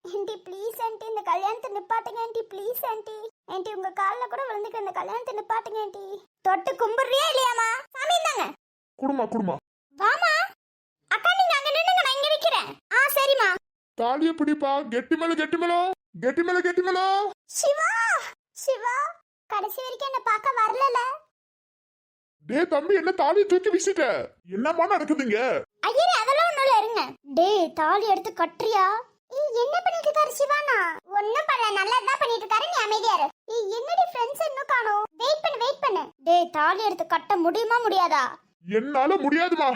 ஆன்ட்டி ப்ளீஸ் ஆன்ட்டி இந்த கல்யாணத்தை நிப்பாட்டுங்க ஆன்ட்டி ப்ளீஸ் ஆன்ட்டி. ஆன்ட்டி உங்க கால்ல கூட விழுந்துக்க, இந்த கல்யாணத்தை நிப்பாட்டுங்க ஆன்ட்டி. தொட்டு கும்பிடுறியா இல்லையாமா? சாமி இந்தாங்க. குடுமா குடுமா. வாமா அக்கா நீங்க அங்க நின்னுங்க, நான் இங்க நிக்கிறேன். சரிமா. தாலிய பிடிப்பா. கெட்டி மேல கெட்டி மேல கெட்டி மேல கெட்டி மேல. சிவா சிவா கடைசி வரைக்கும் என்ன பார்க்க வரலல. டேய் தம்பி என்ன தாலியை தூக்கி வீசிட்ட? என்னமா நடக்குதுங்க? ஐயரே அதெல்லாம் ஒண்ணும் இல்ல, இருங்க. டேய் தாலி எடுத்து கட்டுறியா? என்ன பண்ணிட்டு இருக்காரு சிவானா? ஒண்ணும் பண்ணல, நல்லதா பண்ணிட்டு இருக்காரு, நீ அமைதியா இரு. என்னடி ஃப்ரெண்ட்ஸ் இன்னும் காணோம்? வெயிட் பண்ணு. டேய் தாலி எடுத்து கட்ட முடியுமா முடியாதா? என்னால முடியாதுமா.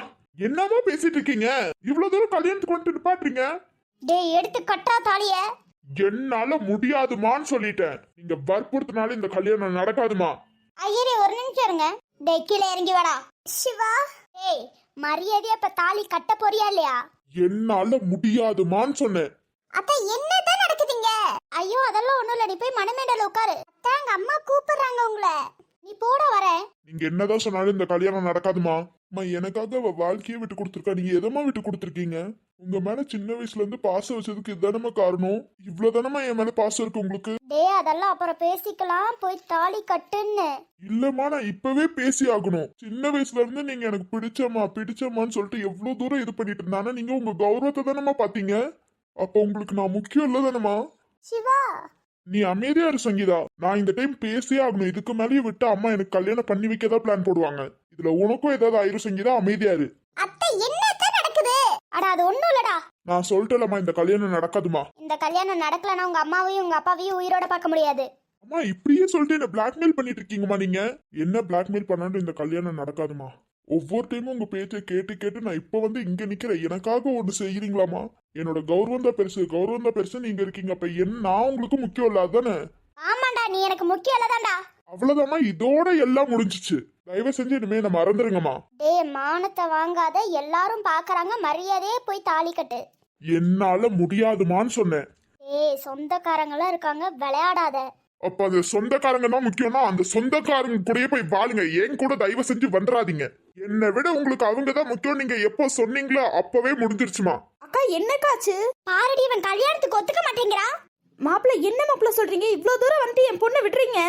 என்னமா பேசிட்டு இருக்கீங்க? இவ்வளவு தூரம் கல்யாணத்துக்கு வந்துட்டு நிப்பாட்டுறீங்க. டேய் எடுத்து கட்டா தாலிய. என்னால முடியாதுமான்னு சொல்லிட்டேன். நீங்க வற்புறுத்தினால இந்த கல்யாணம் நடக்காதுமா. ஐயரே ஒரு நிமிஷம் இருங்க. டேய் கீழே இறங்கி வாடா. சிவா டேய் மரியாதையா இப்ப தாலி கட்ட போறியா இல்லையா? என்னால முடியாதுமான்னு சொன்னேன். அத்தை என்னதான் நடக்குதுங்க? ஐயோ அதெல்லாம் ஒண்ணும் இல்ல, நீ போய் மணமேடல உட்காரு. அத்தை எங்க அம்மா கூப்பிடுறாங்க உங்களை. நீ போட வர. நீங்க என்னதான் சொன்னாலும் இந்த கல்யாணம் நடக்காதுமா. அம்மா எனக்காக அவ வாழ்க்கையை விட்டு கொடுத்துருக்கா. நீங்க எதமா விட்டு கொடுத்துருக்கீங்க? உங்க மேல சின்ன வயசுல இருந்து பாசம் வச்சதுக்கு இதுதானமா காரணம். இவ்வளவுதானமா என் மேல பாசம் இருக்கு உங்களுக்கு. டேய் அதெல்லாம் அப்புறம் பேசிக்கலாம், போய் தாலி கட்டுன்னு. இல்லம்மா நான் இப்பவே பேசி ஆகணும். சின்ன வயசுல இருந்து நீங்க எனக்கு பிடிச்சம்மான்னு சொல்லிட்டு எவ்வளவு தூரம் இது பண்ணிட்டு இருந்தானா நீங்க உங்க கௌரவத்தை தானமா பாத்தீங்க. அப்ப உங்களுக்கு நான் முக்கியம் இல்லதானமா? சிவா நீ அமைதியா இரு சங்கீதா. நான் இந்த டைம் பேசியே ஆகணும். இதுக்கு மேலேயும் விட்டு அம்மா எனக்கு கல்யாணம் பண்ணி வைக்கதான் பிளான் போடுவாங்க. இதுல உனக்கும் ஏதாவது ஆயிரும் சங்கீதா, அமைதியா இரு. அத்தை என்னதான் நடக்குது? அட அது ஒண்ணும் இல்லடா. நான் சொல்லிட்டேலம்மா இந்த கல்யாணம் நடக்காதுமா. இந்த கல்யாணம் நடக்கலனா உங்க அம்மாவையும் உங்க அப்பாவையும் உயிரோட பார்க்க முடியாது. அம்மா இப்படியே சொல்லிட்டு என்ன பிளாக்மெயில் பண்ணிட்டு இருக்கீங்கம்மா. நீங்க என்ன பிளாக்மெயில் பண்ணாலும் இந்த கல்யாணம் நடக்காதுமா. ஒவ்வொரு டைமும் உங்க பேச்சை கேட்டு கேட்டு நான் இப்ப வந்து இங்க நிக்கிறேன். எனக்காக ஒண்ணு செய்யறீங்களாமா? என்னோட கௌரவம் தான் பெருசு நீங்க இருக்கீங்க. அப்ப நான் உங்களுக்கு முக்கியம் இல்லாதானே? ஆமாண்டா நீ எனக்கு முக்கியம் இல்லதான்டா. அவ்வளவுதாம்மா, இதோட எல்லாம் முடிஞ்சிச்சு. தயவு செஞ்சு இனிமே நம்ம மறந்துருங்கம்மா. டேய் மானத்தை வாங்காத, எல்லாரும் பாக்குறாங்க, மரியாதையே போய் தாலி கட்டு. என்னால முடியாதுமான்னு சொன்னேன். ஏய் சொந்தக்காரங்களாம் இருக்காங்க, விளையாடாத. அப்ப அது சொந்தக்காரங்க தான் முக்கியம்னா அந்த சொந்தக்காரங்க கூடயே போய் வாழுங்க. ஏன் கூட தயவு செஞ்சு வந்துடாதீங்க. என்னை விட உங்களுக்கு அவங்க தான் முக்கியம். நீங்க எப்போ சொன்னீங்களோ அப்பவே முடிஞ்சிருச்சுமா. அக்கா என்னக்காச்சு? பாரடி இவன் கல்யாணத்துக்கு ஒத்துக்க மாட்டேங்கிறா. மாப்பிள்ள என்ன மாப்பிள்ள சொல்றீங்க? இவ்வளவு தூரம் வந்துட்டு என் பொண்ணை விடுறீங்க?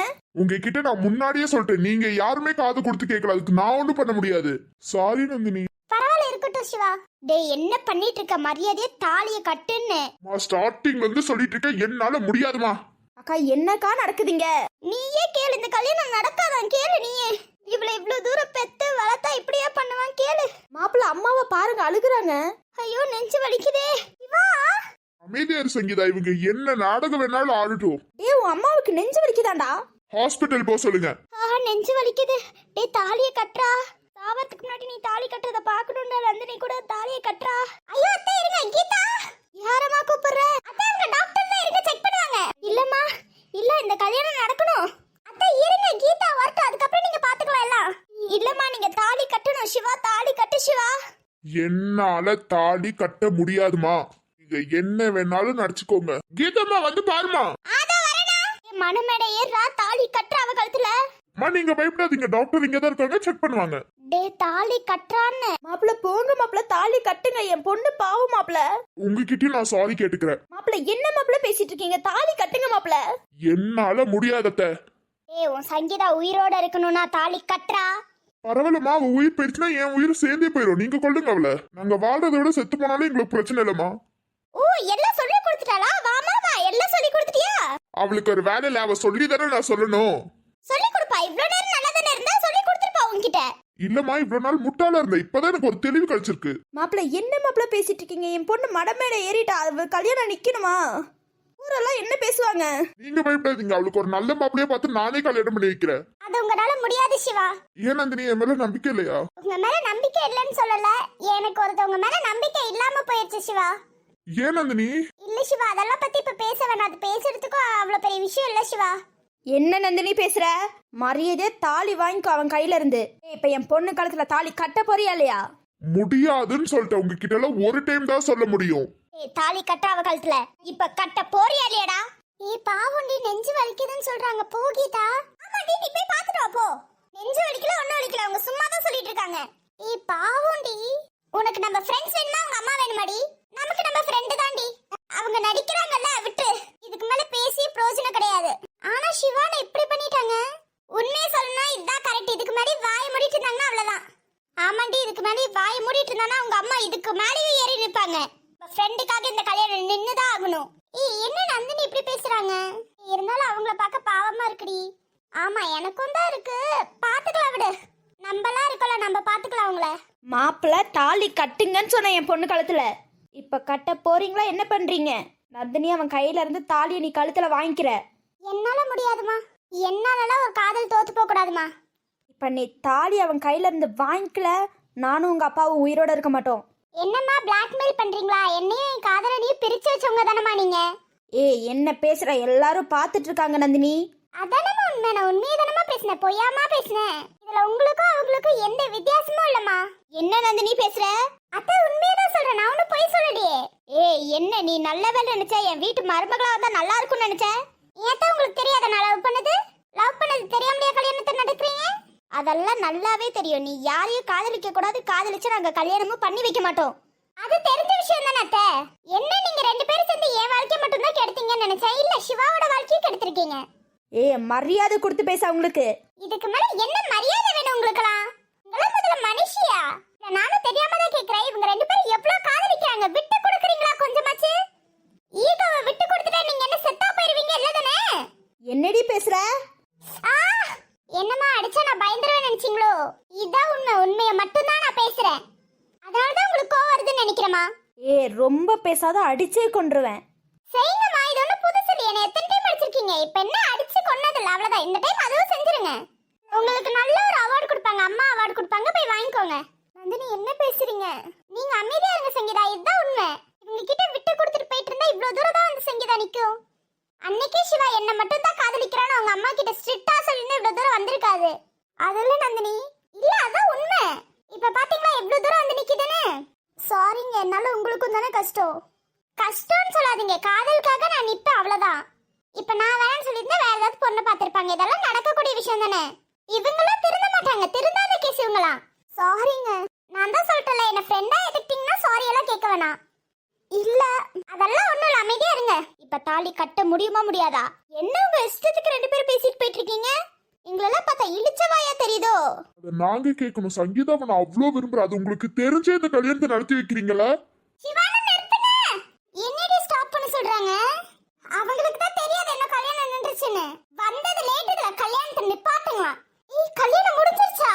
உங்ககிட்ட நான் முன்னாடியே சொல்லிட்டேன். நீங்க யாருமே காது கொடுத்து கேட்கல. அதுக்கு நான் ஒண்ணும் பண்ண முடியாது. சாரி நந்தினி. பரவாயில்ல இருக்கட்டும் சிவா. டேய் என்ன பண்ணிட்டு இருக்க? மரியாதையே தாலிய கட்டுன்னு ஸ்டார்டிங்ல இருந்து சொல்லிட்டு இருக்கேன். என்னால முடியாதுமா. அக்கா என்னக்கா நடக்குதுங்க? நீயே கேளு, இந்த கல்யாணம் நடக்காதான் கேளு நீயே. இவளை இவ்ளோ தூரம் பெத்து வளர்த்தா இப்படியே பண்ணுவான் கேளு. மாப்பிள்ள அம்மாவை பாருங்க அழுகுறாங்க. ஐயோ நெஞ்சு வலிக்குதே. இவா அமைதியார் சங்கீதா, இவங்க என்ன நாடகம் வேணாலும் ஆடட்டும். டேய் உன் அம்மாவுக்கு நெஞ்சு வலிக்குதாண்டா. ஹாஸ்பிட்டல் போக சொல்லுங்க. நெஞ்சு வலிக்குது. டேய் தாலியை கட்டுறா. சாவத்துக்கு முன்னாடி நீ தாலி கட்டுறத பாக்கணும்னு நந்தினி கூட தாலியை கட்டுறா. ஐயோ அத்தை இருங்க. கீதா யாரம்மா கூப்பிடுற? அத்தை அவங்க டாக்டர்ல இருங்க, செக் பண்ணுவாங்க. இல்லம்மா இல்ல, இந்த கல்யாணம் நடக்கணும். அத்தை இருங்க, கீதா வரட்டும், அதுக்கப்புறம் நீங்க பாத்துக்கலாம் எல்லாம். இல்லம்மா நீங்க தாலி கட்டணும். சிவா தாலி கட்டு சிவா. என்னால தாலி கட்ட முடியாதுமா. நீங்க என்ன வேணாலும் நடிச்சுக்கோங்க. கீதம்மா வந்து பாருமா. ஆதா வரேனா. என் மனமேடை ஏறா, தாலி கட்டுற அவ கழுத்துல. அம்மா நீங்க பயப்படாதீங்க, டாக்டர் இங்க தான் இருக்காங்க, செக் பண்ணுவாங்க. டேய் தாலி கட்டுறான்னு. மாப்பிள்ள போங்க மாப்பிள்ள, தாலி கட்டுங்க. என் பொண்ணு பாவம் மாப்பிள்ள. உங்ககிட்டயும் நான் சாரி கேட்டுக்கிறேன். மாப்பிள்ள என்ன மாப்பிள்ள பேசிட்டு இருக்கீங்க? தாலி கட்டுங்க மாப்பிள்ள. என்னால முடியாதத்த. ஏய் உன் சங்கீதா உயிரோட இருக்கணும்னா தாலி கட்டுறா. பரவாயில்லம்மா, அவ உயிர் போயிடுச்சுன்னா என் உயிர் சேர்ந்தே போயிடும். நீங்க கொள்ளுங்க அவள. நாங்க வாழ்றதை விட செத்து போனாலும் எங்களுக்கு பிரச்சனை இல்லம்மா. ஓ எல்லாம் சொல்லி கொடுத்துட்டாளா? வாமாமா எல்லாம் சொல்லி கொடுத்துட்டியா? அவளுக்கு ஒரு வேலை இல்ல, அவ சொல்லி தானே நான் சொல்லணும். சொல்லி கொடுப்பா. இவ்வளவு நேரம் நல்லா தானே இருந்தா, சொல்லி கொடுத்துருப்பா உன்கிட்ட. இல்லம்மா, இவ்வளவு நாள் முட்டாளா இருந்த, இப்பதான் எனக்கு ஒரு தெளிவு கிடைச்சிருக்கு. மாப்பிள்ள என்ன மாப்பிள்ள பேசிட்டு இருக்கீங்க? என் பொண்ணு மடமேட ஏறிட்டா. அவ கல்யாணம் நிக்கணுமா? ஊரெல்லாம் என்ன பேசுவாங்க? நீங்க பயப்படாதீங்க, அவளுக்கு ஒரு நல்ல மாப்பிளையா பார்த்து நானே கல்யாணம் பண்ணி வைக்கிறேன். அது உங்களால முடியாது சிவா. ஏன் நந்தினி, என் மேல நம்பிக்கை இல்லையா? உங்க மேல நம்பிக்கை இல்லைன்னு சொல்லல, எனக்கு ஒருத்தவங்க மேல நம்பிக்கை இல்லாம போயிருச்சு சிவா. ஏன் நந்தினி? இல்ல சிவா, அதெல்லாம் பத்தி இப்ப பேச வேணாம். அது பேசுறதுக்கும் அவ்வளவு பெரிய விஷயம் இல்ல சிவா. என்ன நந்தினி பேசுற? மரியாதை தாலி வாங்கிக்கோ அவன் கையில இருந்து. இப்ப என் பொண்ணு கழுத்துல தாலி கட்ட போறியா இல்லையா? முடியாதுன்னு சொல்லிட்டேன். உங்ககிட்ட எல்லாம் ஒரு டைம் தான் சொல்ல முடியும். ஏய் தாலி கட்ட அவ கழுத்துல. இப்ப கட்ட போறியா இல்லையாடா? ஏய் பாவுண்டி நெஞ்சு வலிக்குதுன்னு சொல்றாங்க. போகிதா. ஆமாடி நீ போய் பாத்துட்டு வா போ. நெஞ்சு வலிக்கல ஒண்ணும் வலிக்கல, அவங்க சும்மா தான் சொல்லிட்டு இருக்காங்க. ஏய் பாவுண்டி, உனக்கு நம்ம ஃப்ரெண்ட்ஸ் வேணுமா உங்க அம்மா வேணுமாடி? நமக்கு நம்ம ஃப்ரெண்ட் தாண்டி. அவங்க நடிக்கிறாங்கல்ல, விட்டு. இதுக்கு மேல பேசி பிரயோஜனம் கிடையாது. ஆனா சிவானை இப்படி பண்ணிட்டாங்க. உண்மையை சொல்லணும்னா இதுதான் கரெக்ட். இதுக்கு மேலே வாய் மூடிட்டு இருந்தாங்கன்னா அவ்வளவுதான். ஆமாண்டி, இதுக்கு மேலே வாய் மூடிட்டு இருந்தானா உங்க அம்மா இதுக்கு மேலேயே ஏறி நிற்பாங்க. ஃப்ரெண்டுக்காக இந்த கல்யாணம் நின்னுதான் ஆகணும். என்ன நந்தினி இப்படி பேசுறாங்க? இருந்தாலும் அவங்கள பார்க்க பாவமா இருக்குடி. ஆமா எனக்கும் தான் இருக்கு, பாத்துக்கலாம் விடு. நம்மலாம் இருக்கல, நம்ம பாத்துக்கலாம் அவங்கள. மாப்பிள்ள தாலி கட்டுங்கன்னு சொன்ன என் பொண்ணு கழுத்துல. இப்ப கட்ட போறீங்களா? என்ன பண்றீங்க? நந்தினி அவன் கையில இருந்து தாலியை நீ கழுத்துல வாங்கிக்கிற. என்னால முடியாதுமா. என்னாலலாம் ஒரு காதல் தோத்து போக கூடாதுமா. இப்ப நீ தாலி அவன் கையில இருந்து வாங்கிக்கல, நானும் உங்க அப்பாவும் உயிரோட இருக்க மாட்டோம். என்னம்மா பிளாக்மெயில் பண்றீங்களா? என்னையும் என் காதலனையும் பிரிச்சு வச்சவங்க தானம்மா நீங்க. என்ன பேசுற? எல்லாரும் பாத்துட்டு இருக்காங்க நந்தினி. அதானமா உண்மை. நான் உண்மையை தானமா பேசினேன், பொய்யாமா பேசினேன். இதுல உங்களுக்கும் அவங்களுக்கும் எந்த வித்தியாசமும் இல்லம்மா. என்ன நந்தினி பேசுற? அத்தை உண்மையதான் சொல்றேன், நான் ஒன்னும் பொய் சொல்லலையே. என்ன நீ நல்ல வேலை நினைச்ச? என் வீட்டு மருமகளா வந்தா நல்லா இருக்கும்னு நினைச்சேன். ஏன் உங்களுக்கு தெரியாத நான் லவ் பண்ணது தெரியாமலையா கல்யாணத்தை நடக்கிறீங்க? அதெல்லாம் நல்லாவே தெரியும். நீ யாரையும் காதலிக்க கூடாது, காதலிச்சு நாங்க கல்யாணமும் பண்ணி வைக்க மாட்டோம். அது தெரிஞ்ச விஷயம் தானே அத்தை. என்ன நீங்க ரெண்டு பேரும் சேர்ந்து என் வாழ்க்கை மட்டும் தான் கெடுத்தீங்கன்னு நினைச்சேன். இல்ல சிவாவோட வாழ்க்கையை கெடுத்திருக்கீங்க. மரியாதை கொடுத்து பேச அவங்களுக்கு. இதுக்கு மேல என்ன மரியாதை வேணும் உங்களுக்குலாம்? உங்கள முதல்ல மனுஷியா? நானும் தெரியாம தான் கேக்குறேன். இவங்க ரெண்டு பேரும் எவ்வளவு காதலிக்கிறாங்க, விட்டு கொடுக்குறீங்களா கொஞ்சமாச்சு? ஈகோவை விட்டு கொடுத்துட்டா நீங்க என்ன செத்தா போயிருவீங்க இல்ல தானே? என்னடி பேசுற? என்னமா அடிச்சா நான் பயந்துருவேன் நினைச்சீங்களோ? இதான் உண்மை. உண்மையை மட்டும் தான் நான் பேசுறேன். அதனாலதான் உங்களுக்கு கோவம் வருதுன்னு நினைக்கிறேமா? ரொம்ப பேசாத, அடிச்சே கொன்றுவேன். செய்யுங்கம்மா, இது ஒன்றும் புதுசு இல்லை. என்ன எத்தனை டைம் அடிச்சிருக்கீங்க? இப்ப என்ன அடிச்சு கொன்னதில்ல, அவ்வளவுதான். இந்த டைம் அதுவும் செஞ்சிருங்க. உங்களுக்கு நல்ல ஒரு அவார்டு கொடுப்பாங்க, அம்மா அவார்டு கொடுப்பாங்க, போய் வாங்கிக்கோங்க. நந்தினி என்ன பேசுறீங்க? நீங்க அமைதியா இருங்க சங்கீதா, இதுதான் உண்மை. இவங்க கிட்ட விட்டு கொடுத்துட்டு போயிட்டு இருந்தா இவ்வளவு தூரம் தான் வந்து சங்கீதா நிக்கும். அன்னைக்கே சிவா என்ன மட்டும் தான் காதலிக்கிறான்னு அவங்க அம்மா கிட்ட ஸ்ட்ரிக்டா சொல்லிட்டு இவ்வளவு தூரம் வந்திருக்காது. அதெல்லாம் நந்தினி இல்ல, அதான் உண்மை. இப்ப பாத்தீங்களா இவ்வளவு தூரம் வந்து நிக்குதுன்னு. சாரிங்க, என்னால உங்களுக்கும் தானே கஷ்டம். கஷ்டம்னு சொல்லாதீங்க, காதலுக்காக நான் நிப்பேன் அவ்வளவுதான். இப்ப நான் வேணும்னு சொல்லியிருந்தா வேற ஏதாவது பொண்ணு பார்த்திருப்பாங்க. இதெல்லாம் நடக்கக்கூடிய விஷயம் தானே. இவங்களாம் திருந்த மாட்டாங்க, திருந்தாத கேஸ் இவங்களாம். சாரிங்க, நான் தான் சொல்லிட்டல, என்ன ஃப்ரெண்டா எடுத்தீங்கன்னா சாரி எல்லாம் கேட்க வேணாம். இல்ல அதெல்லாம் ஒண்ணும் இல்ல, அமைதியா இருங்க. இப்ப தாலி கட்ட முடியுமா முடியாதா? என்ன உங்க இஷ்டத்துக்கு ரெண்டு பேரும் பேசிட்டு போயிட்டு இருக்கீங்க? எங்களெல்லாம் பார்த்தா இழிச்சவாயா தெரியுதோ? அத நாங்க கேட்கணும். சங்கீதாவை நான் அவ்வளோ விரும்புறேன், அது உங்களுக்கு தெரிஞ்சே இந்த கல்யாணத்தை நடத்தி வைக்கிறீங்களா? சிவானா நிறுத்துங்க. என்னடி ஸ்டாப் பண்ண சொல்றாங்க? அவங்களுக்கு தான் தெரியாது என்ன கல்யாணம் நின்றுச்சுன்னு. வந்தது லேட், இதுல கல்யாணத்தை நிப்பாட்டுங்களா? கல்யாணம் முடிஞ்சிருச்சா?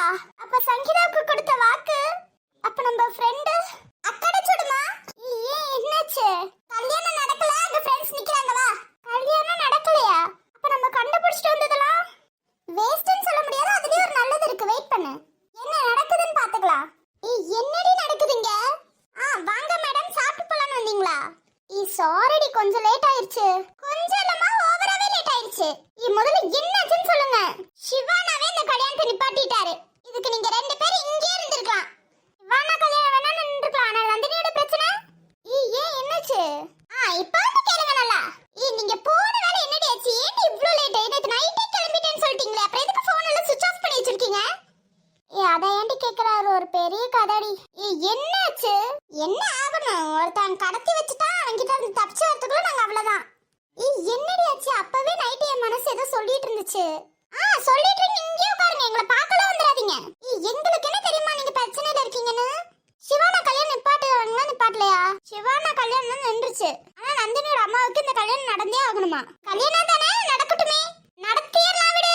நடக்கணுமா? கல்யாணம் தானே, நடக்கட்டுமே. நடத்தியறலாம் விடு.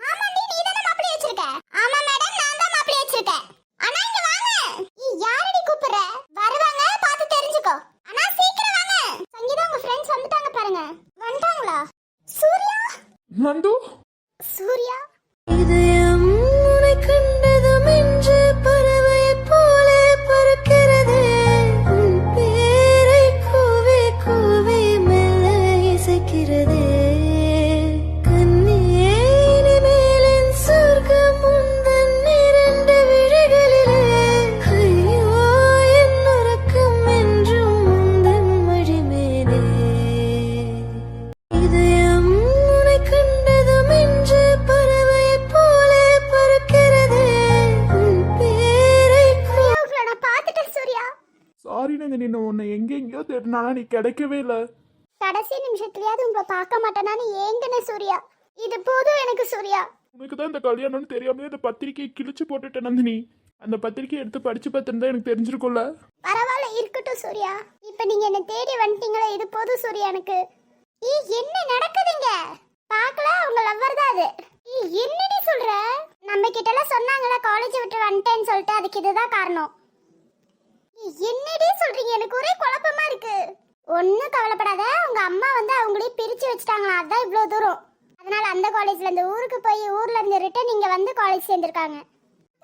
ஆமா நீ தானே மாப்பிள்ளை வச்சிருக்க. ஆமா மேடம், நான் தான் மாப்பிள்ளை வச்சிருக்கேன். அண்ணா இங்க வாங்க. யாரடி கூப்பிடுற? வருவாங்க, பார்த்து தெரிஞ்சுக்கோ. அண்ணா சீக்கிரம் வாங்க. சங்கீதா உங்க ஃப்ரெண்ட்ஸ் வந்துட்டாங்க பாருங்க. வந்துட்டாங்களா? சூர்யா. நந்து சூர்யா. இதயம் உன்னை கண்டதும் இன்று பறவையைப் போலே பறக்கிறதே. உன் பேரை கூவி கூவி மெல்ல இசைக்கிறதே. கண்ணே இனிமேல் என் சொர்க்கம் உந்தன் இரண்டு விழிகளிலே. ஐயோ என் உறக்கம் என்றும் உந்தன் மடிமேலே. இதயம் உன்னை கண்டதும் இன்று பறவையைப் போலே பறக்கிறதே. உன் பேரை சூர்யா, உங்களை நான் பார்த்துட்டேன் சூர்யா. சாரி நந்தினி, நான் உன்னை எங்கெங்கயோ தேடினாலும் நீ கிடைக்கவே இல்லை. கடைசி நிமிஷத்துலயாவது உங்களை பார்க்க மாட்டேனான்னு ஏங்கின சூர்யா. இது போதும் எனக்கு சூர்யா. உனக்கு தான் இந்த கல்யாணம்னு தெரியாமலே இந்த பத்திரிக்கையை கிழிச்சு போட்டுட்டேன் நந்தினி. அந்த பத்திரிக்கையை எடுத்து படிச்சு பார்த்துருந்தா எனக்கு தெரிஞ்சிருக்கும்ல. பரவாயில்ல, இருக்கட்டும் சூர்யா. இப்ப நீங்க என்ன தேடி வந்துட்டீங்களே, இது போதும் சூர்யா எனக்கு. என்ன நடக்குதுங்க? பார்க்கல, உங்க லவ்வர் தான் அது. என்னடி சொல்ற? நம்ம கிட்ட எல்லாம் சொன்னாங்களா காலேஜ் விட்டு வந்துட்டேன்னு சொல்லிட்டு, அதுக்கு இதுதான் காரணம். என்னடி சொல்றீங்க? எனக்கு ஒரே குழப்பமா இருக்கு. ஒன்னும் கவலைப்படாத, உங்க அம்மா வந்து அவங்களையும் பிரிச்சு வச்சுட்டாங்களா, அதான் இவ்வளவு தூரம். அதனால அந்த காலேஜ்ல இருந்து ஊருக்கு போய் ஊர்ல இருந்து ரிட்டன் இங்க வந்து காலேஜ் சேர்ந்திருக்காங்க.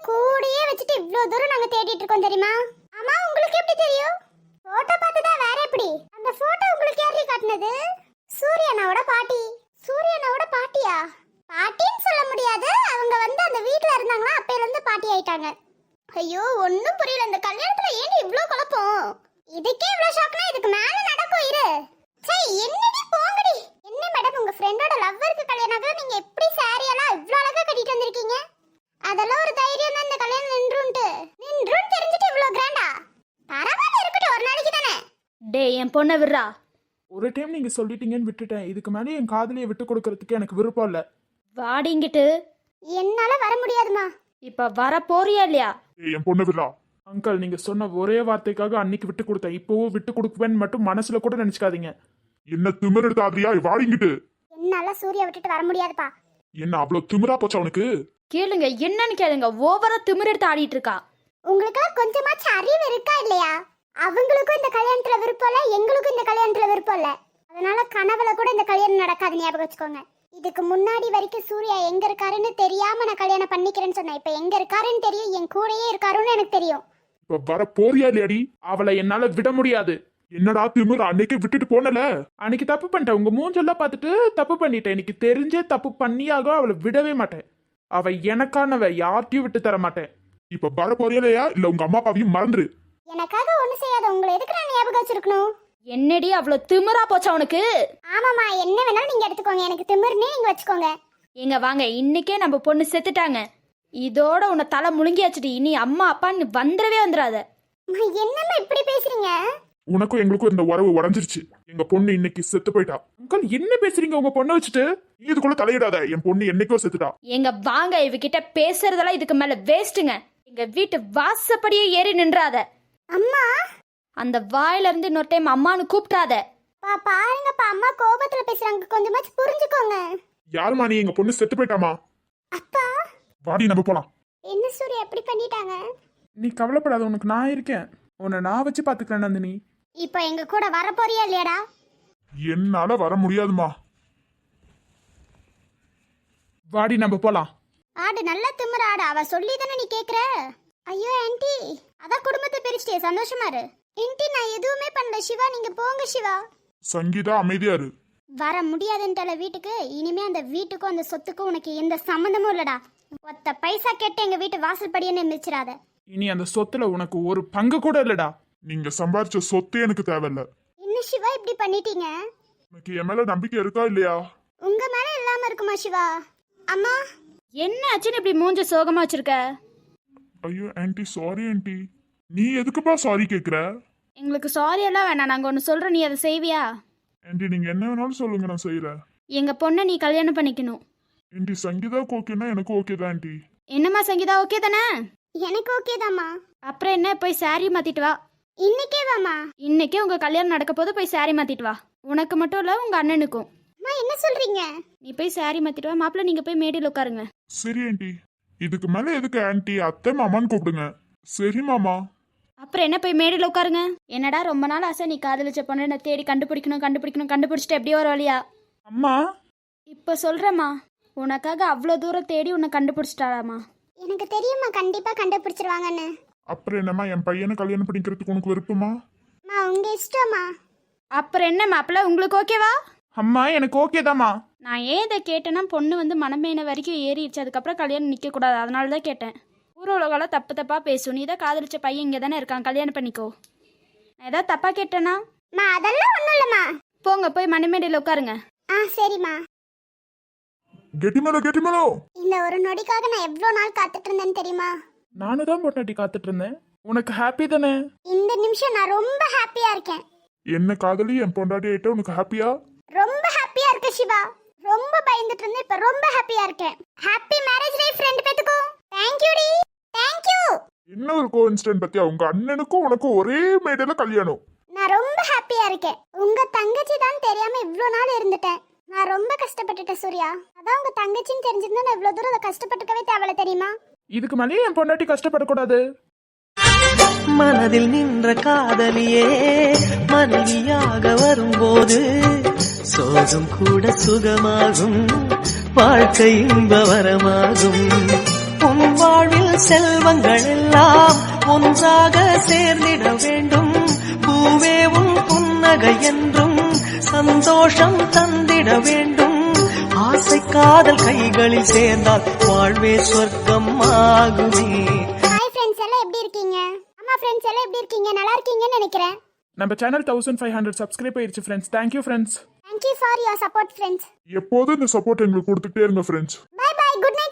கூடயே வச்சுட்டு இவ்வளவு தூரம் நாங்க தேடிட்டு இருக்கோம் தெரியுமா? ஆமா, உங்களுக்கு எப்படி தெரியும்? போட்டோ பார்த்துதான், வேற எப்படி? அந்த போட்டோ உங்களுக்கு யாரு காட்டுனது? சூர்யானாவோட பாட்டி. சூர்யானாவோட பாட்டியா? பாட்டின்னு சொல்ல முடியாது, அவங்க வந்து அந்த வீட்ல இருந்தாங்களா, அப்பையில இருந்து பாட்டி ஆயிட்டாங்க. ஐயோ, ஒண்ணும் புரியல. இந்த கல்யாணத்துல ஏன் இவ்ளோ குழப்பம்? இதுக்கே இவ்ளோ ஷாக்னா இதுக்கு மேல நடக்கும் இரு. சரி, என்னடி போங்கடி. என்ன மேடம், உங்க ஃப்ரெண்டோட லவ்வருக்கு கல்யாணம் ஆகுது, நீங்க எப்படி சாரி எல்லாம் இவ்ளோ அழகா கட்டிட்டு வந்திருக்கீங்க? அதெல்லாம் ஒரு தைரியம் தான் இந்த கல்யாணம் நின்றுன்ட்டு தெரிஞ்சிட்டு இவ்ளோ கிராண்டா? பரவாயில்ல, இருக்கட்டும், ஒரு நாளைக்கு தானே. டேய் என் பொண்ணை விடுறா. ஒரு டைம் நீங்க சொல்லிட்டீங்கன்னு விட்டுட்டேன். இதுக்கு மேலே என் காதலியை விட்டு கொடுக்கறதுக்கு எனக்கு விருப்பம் இல்லை. வாடிங்கிட்டு. என்னால வர முடியாதுமா. இப்ப வர போறியா இல்லையா? என் பொண்ணு விடா. அங்கிள், நீங்க சொன்ன ஒரே வார்த்தைக்காக அன்னைக்கு விட்டு கொடுத்தேன். இப்போவும் விட்டு கொடுக்குவேன்னு மட்டும் மனசுல கூட நினைச்சுக்காதீங்க. என்ன திமிர் எடுத்தாதிரியா? வாடிங்கிட்டு. என்னால சூர்யா விட்டுட்டு வர முடியாதுப்பா. என்ன அவ்வளவு திமிரா போச்சா உனக்கு? கேளுங்க, என்னன்னு கேளுங்க. ஓவரா திமிர் எடுத்து ஆடிட்டு இருக்கா. உங்களுக்கு கொஞ்சமாச்சு அறிவு இருக்கா இல்லையா? அவங்களுக்கும் இந்த கல்யாணத்துல விருப்பம் இல்ல, எங்களுக்கும் இந்த கல்யாணத்துல விருப்பம் இல்ல. அதனால கனவுல கூட இந்த கல்யாணம் நடக்காது, ஞாபகம் வச்சுக்கோங்க. இதுக்கு முன்னாடி வரைக்கும் சூர்யா எங்க இருக்காருன்னு தெரியாம நான் கல்யாணம் பண்ணிக்கிறேன்னு சொன்னேன். இப்ப எங்க இருக்காருன்னு தெரியும், என் கூடயே இருக்காருன்னு எனக்கு தெரியும். இப்ப வர போறியா இல்லையாடி? அவளை என்னால விட முடியாது. என்னடா திமிர்? அன்னைக்கு விட்டுட்டு போனல. அன்னைக்கு தப்பு பண்ணிட்டேன். உங்க மூஞ்செல்லாம் பார்த்துட்டு தப்பு பண்ணிட்டேன். எனக்கு தெரிஞ்சே தப்பு பண்ணியாக அவளை விடவே மாட்டேன். அவ எனக்கானவ, யார்ட்டையும் விட்டு தர மாட்டேன். இப்ப வர போறியா இல்லையா? இல்ல உங்க அம்மா அப்பாவையும் மறந்துரு. எனக்காக ஒண்ணு செய்யாத, உங்களை எதுக்கு நான் ஞாபகம் வச்சிருக்கணும்? என்னடி அவ்வளோ திமிரா போச்சா உனக்கு? ஆமாமா, என்ன வேணாலும் நீங்க எடுத்துக்கோங்க, எனக்கு திமிர்னே நீங்க வச்சுக்கோங்க. எங்க வாங்க, இன்னைக்கே நம்ம பொண்ணு செத்துட்டாங்க. இதோட உன்னை தலை முழுங்கியாச்சுடி. இனி அம்மா அப்பான்னு வந்துடவே வந்துடாத. அம்மா, என்னம்மா இப்படி பேசுறீங்க? உனக்கும் எங்களுக்கும் இந்த உறவு உடஞ்சிருச்சு. எங்க பொண்ணு இன்னைக்கு செத்து போயிட்டா. அங்கிள், என்ன பேசுறீங்க? உங்க பொண்ணை வச்சுட்டு நீ இதுக்குள்ள தலையிடாத. என் பொண்ணு என்னைக்கோ செத்துட்டா. எங்க வாங்க, இவகிட்ட பேசுறதெல்லாம் இதுக்கு மேல வேஸ்ட்டுங்க. எங்க வீட்டு வாசப்படியே ஏறி நின்றாத. அம்மா, அந்த வாயில இருந்து இன்னொரு டைம் அம்மானு கூப்பிட்டாத. பாருங்கப்பா, அம்மா கோபத்துல பேசுறாங்க, கொஞ்சமாச்சு புரிஞ்சுக்கோங்க. யாருமா நீ? எங்க பொண்ணு செத்து போயிட்டாமா. அப்பா, வாடி நம்ம போலாம். என்ன சூர்யா எப்படி பண்ணிட்டாங்க? நீ கவலைப்படாத, உனக்கு நான் இருக்கேன். உன்னை நான் வச்சு பாத்துக்கிறேன் நந்தினி. இப்போ எங்க கூட வர போறியா இல்லையாடா? என்னால வர முடியாதுமா. வாடி நம்ம போலாம். ஆடு நல்ல திமிர ஆடு, அவ சொல்லி தானே நீ கேக்குற. ஐயோ ஆன்ட்டி, அதான் குடும்பத்தை பிரிச்சிட்டே, சந்தோஷமா இரு. ஆன்ட்டி, நான் எதுவுமே பண்ணல. சிவா, நீங்க போங்க சிவா. சங்கீதா, அமைதியா இரு. வர முடியாதுன்ட்டல வீட்டுக்கு. இனிமே அந்த வீட்டுக்கும் அந்த சொத்துக்கும் உனக்கு எந்த சம்மந்தமும் இல்லடா. ஒத்த பைசா கேட்டு எங்க வீட்டு வாசல் படியே மிச்சிடாத. இனி அந்த சொத்துல உனக்கு ஒரு பங்கு கூட இல்லடா. நீங்க சம்பாரிச்ச சொத்தே எனக்கு தேவையில்ல. என்ன சிவா இப்படி பண்ணிட்டீங்க? உனக்கு என் மேல நம்பிக்கை இருக்கா இல்லையா? உங்க மேல இல்லாம இருக்குமா சிவா? அம்மா, என்ன ஆச்சுன்னு இப்படி மூஞ்ச சோகமா வச்சிருக்க? ஐயோ ஆன்ட்டி, சாரி ஆன்ட்டி. நீ எதுக்குப்பா சாரி கேக்குற? எங்களுக்கு சாரி எல்லாம் வேணாம். நாங்க ஒன்னு சொல்றோம், நீ அதை செய்வியா? ஆன்ட்டி, நீங்க என்ன வேணாலும் சொல்லுங்க, நான் செய்யறேன். எங்க பொண்ணை நீ கல்யாணம் பண்ணிக்கணும். ஆன்ட்டி, சங்கீதாவுக்கு ஓகேனா எனக்கு ஓகே தான் ஆன்ட்டி. என்னம்மா சங்கீதா, ஓகே தானே? எனக்கு ஓகே தாம்மா. அப்புறம் என்ன, போய் சாரி மாத்திட்டு வா. இன்னைக்கே வாமா. இன்னைக்கே உங்க கல்யாணம் நடக்க போது போய் சாரி மாத்திட்டு வா. உனக்கு மட்டும் இல்ல, உங்க அண்ணனுக்கும். அம்மா என்ன சொல்றீங்க? நீ போய் saree மாத்திட்டு வா, மாப்பிள்ளை நீங்க போய் மேடையில் உட்காருங்க. சரி ஆண்டி. இதுக்கு மேல எதுக்கு ஆண்டி? அத்தை மாமான்னு கூப்பிடுங்க. சரி மாமா. அப்புறம் என்ன போய் மேடையில் உட்காருங்க. என்னடா ரொம்ப நாள் ஆசை நீ காதலிச்ச பொண்ணு நான் தேடி கண்டுபிடிச்சிட்டு எப்படியோ ஒரு வழியா. அம்மா இப்போ சொல்கிறேம்மா, உனக்காக அவ்வளோ தூரம் தேடி உன்னை கண்டுபிடிச்சிட்டாளாம்மா. எனக்கு தெரியுமா கண்டிப்பா கண்டுபிடிச்சிருவாங்கன்னு. அப்புறம் என்னம்மா, என் பையனை கல்யாணம் பண்ணிக்கிறதுக்கு உனக்கு விருப்பமா? அம்மா உங்க இஷ்டமா. அப்புறம் என்ன மாப்பிள்ளை, உங்களுக்கு ஓகேவா? அம்மா எனக்கு ஓகே தாம்மா. நான் ஏன் இதை கேட்டேன்னா, பொண்ணு வந்து மனமேன வரைக்கும் ஏறிடுச்சு, அதுக்கப்புறம் கல்யாணம் நிற்கக்கூடாது, அதனால தான் கேட்டேன். ஊர் உலகெல்லாம் தப்பாக பேசும். நீ தான் காதலிச்ச பையன் இங்கே தானே இருக்கான், கல்யாணம் பண்ணிக்கோ. நான் ஏதாவது தப்பாக கேட்டேன்னா? அம்மா அதெல்லாம் ஒண்ணும் இல்லம்மா. போங்க போய் மணிமேடையில் உட்காருங்க. சரிம்மா. கெட்டிமேலோ. இந்த ஒரு நொடிக்காக நான் எவ்வளவு நாள் காத்துட்டு இருந்தேன்னு தெரியுமா? நானும் தான் பொட்டாட்டி காத்துட்டு இருந்தேன். உனக்கு ஹாப்பி தானே? இந்த நிமிஷம் நான் ரொம்ப ஹாப்பியா இருக்கேன். என்ன காதலி, என் பொண்டாட்டி ஆயிட்ட உனக்கு ஹாப்பியா? ரொம்ப ஹாப்பியா இருக்க சிவா. ரொம்ப பயந்துட்டு இருந்தேன், இப்ப ரொம்ப ஹாப்பியா இருக்கேன். ஹாப்பி மேரேஜ் லைஃப் ரெண்டு பேத்துக்கும். தேங்க் யூ டி. Thank you. என்ன ஒரு கோஇன்சிடென்ட் பத்தியா, உங்க அண்ணனுக்கும் உனக்கும் ஒரே மேடையில கல்யாணம். நான் ரொம்ப ஹாப்பியா இருக்கேன். உங்க தங்கச்சி தான் தெரியாம இவ்ளோ நாள் இருந்துட்டேன். நான் ரொம்ப கஷ்டப்பட்டுட்டேன் சூர்யா. அதான் உங்க தங்கச்சின்னு தெரிஞ்சிருந்தா நான் இவ்வளவு தூரம் அதை கஷ்டப்பட்டுக்கவே தேவையில்ல தெரியுமா? இதுக்கு மேலே என் பொண்டாட்டி கஷ்டப்படக்கூடாது. மனதில் நின்ற காதலியே மனைவியாக வரும்போது சோகம் கூட சுகமாகும், வாழ்க்கை இன்பவரமாகும். உன் வாழ்வில் செல்வங்கள் எல்லாம் ஒன்றாக சேர்ந்திட வேண்டும். பூவே உன் புன்னகை என்றும் சந்தோஷம் தந்திட வேண்டும். ஆசை காதல் கைகளில் சேர்ந்தால் வாழ்வே சொர்க்கம் ஆகுமே. ஹாய் ஃப்ரெண்ட்ஸ் எல்லாம் எப்படி இருக்கீங்க? அம்மா ஃப்ரெண்ட்ஸ் எல்லாம் எப்படி இருக்கீங்க? நல்லா இருக்கீங்கன்னு நினைக்கிறேன். நம்ம சேனல் 1500 சப்ஸ்கிரைப் ஆயிடுச்சு friends. Thank you friends. Thank you for your support friends. எப்போதும் இந்த சப்போர்ட் எங்களுக்கு கொடுத்துட்டே இருங்க friends. Bye bye. Good night.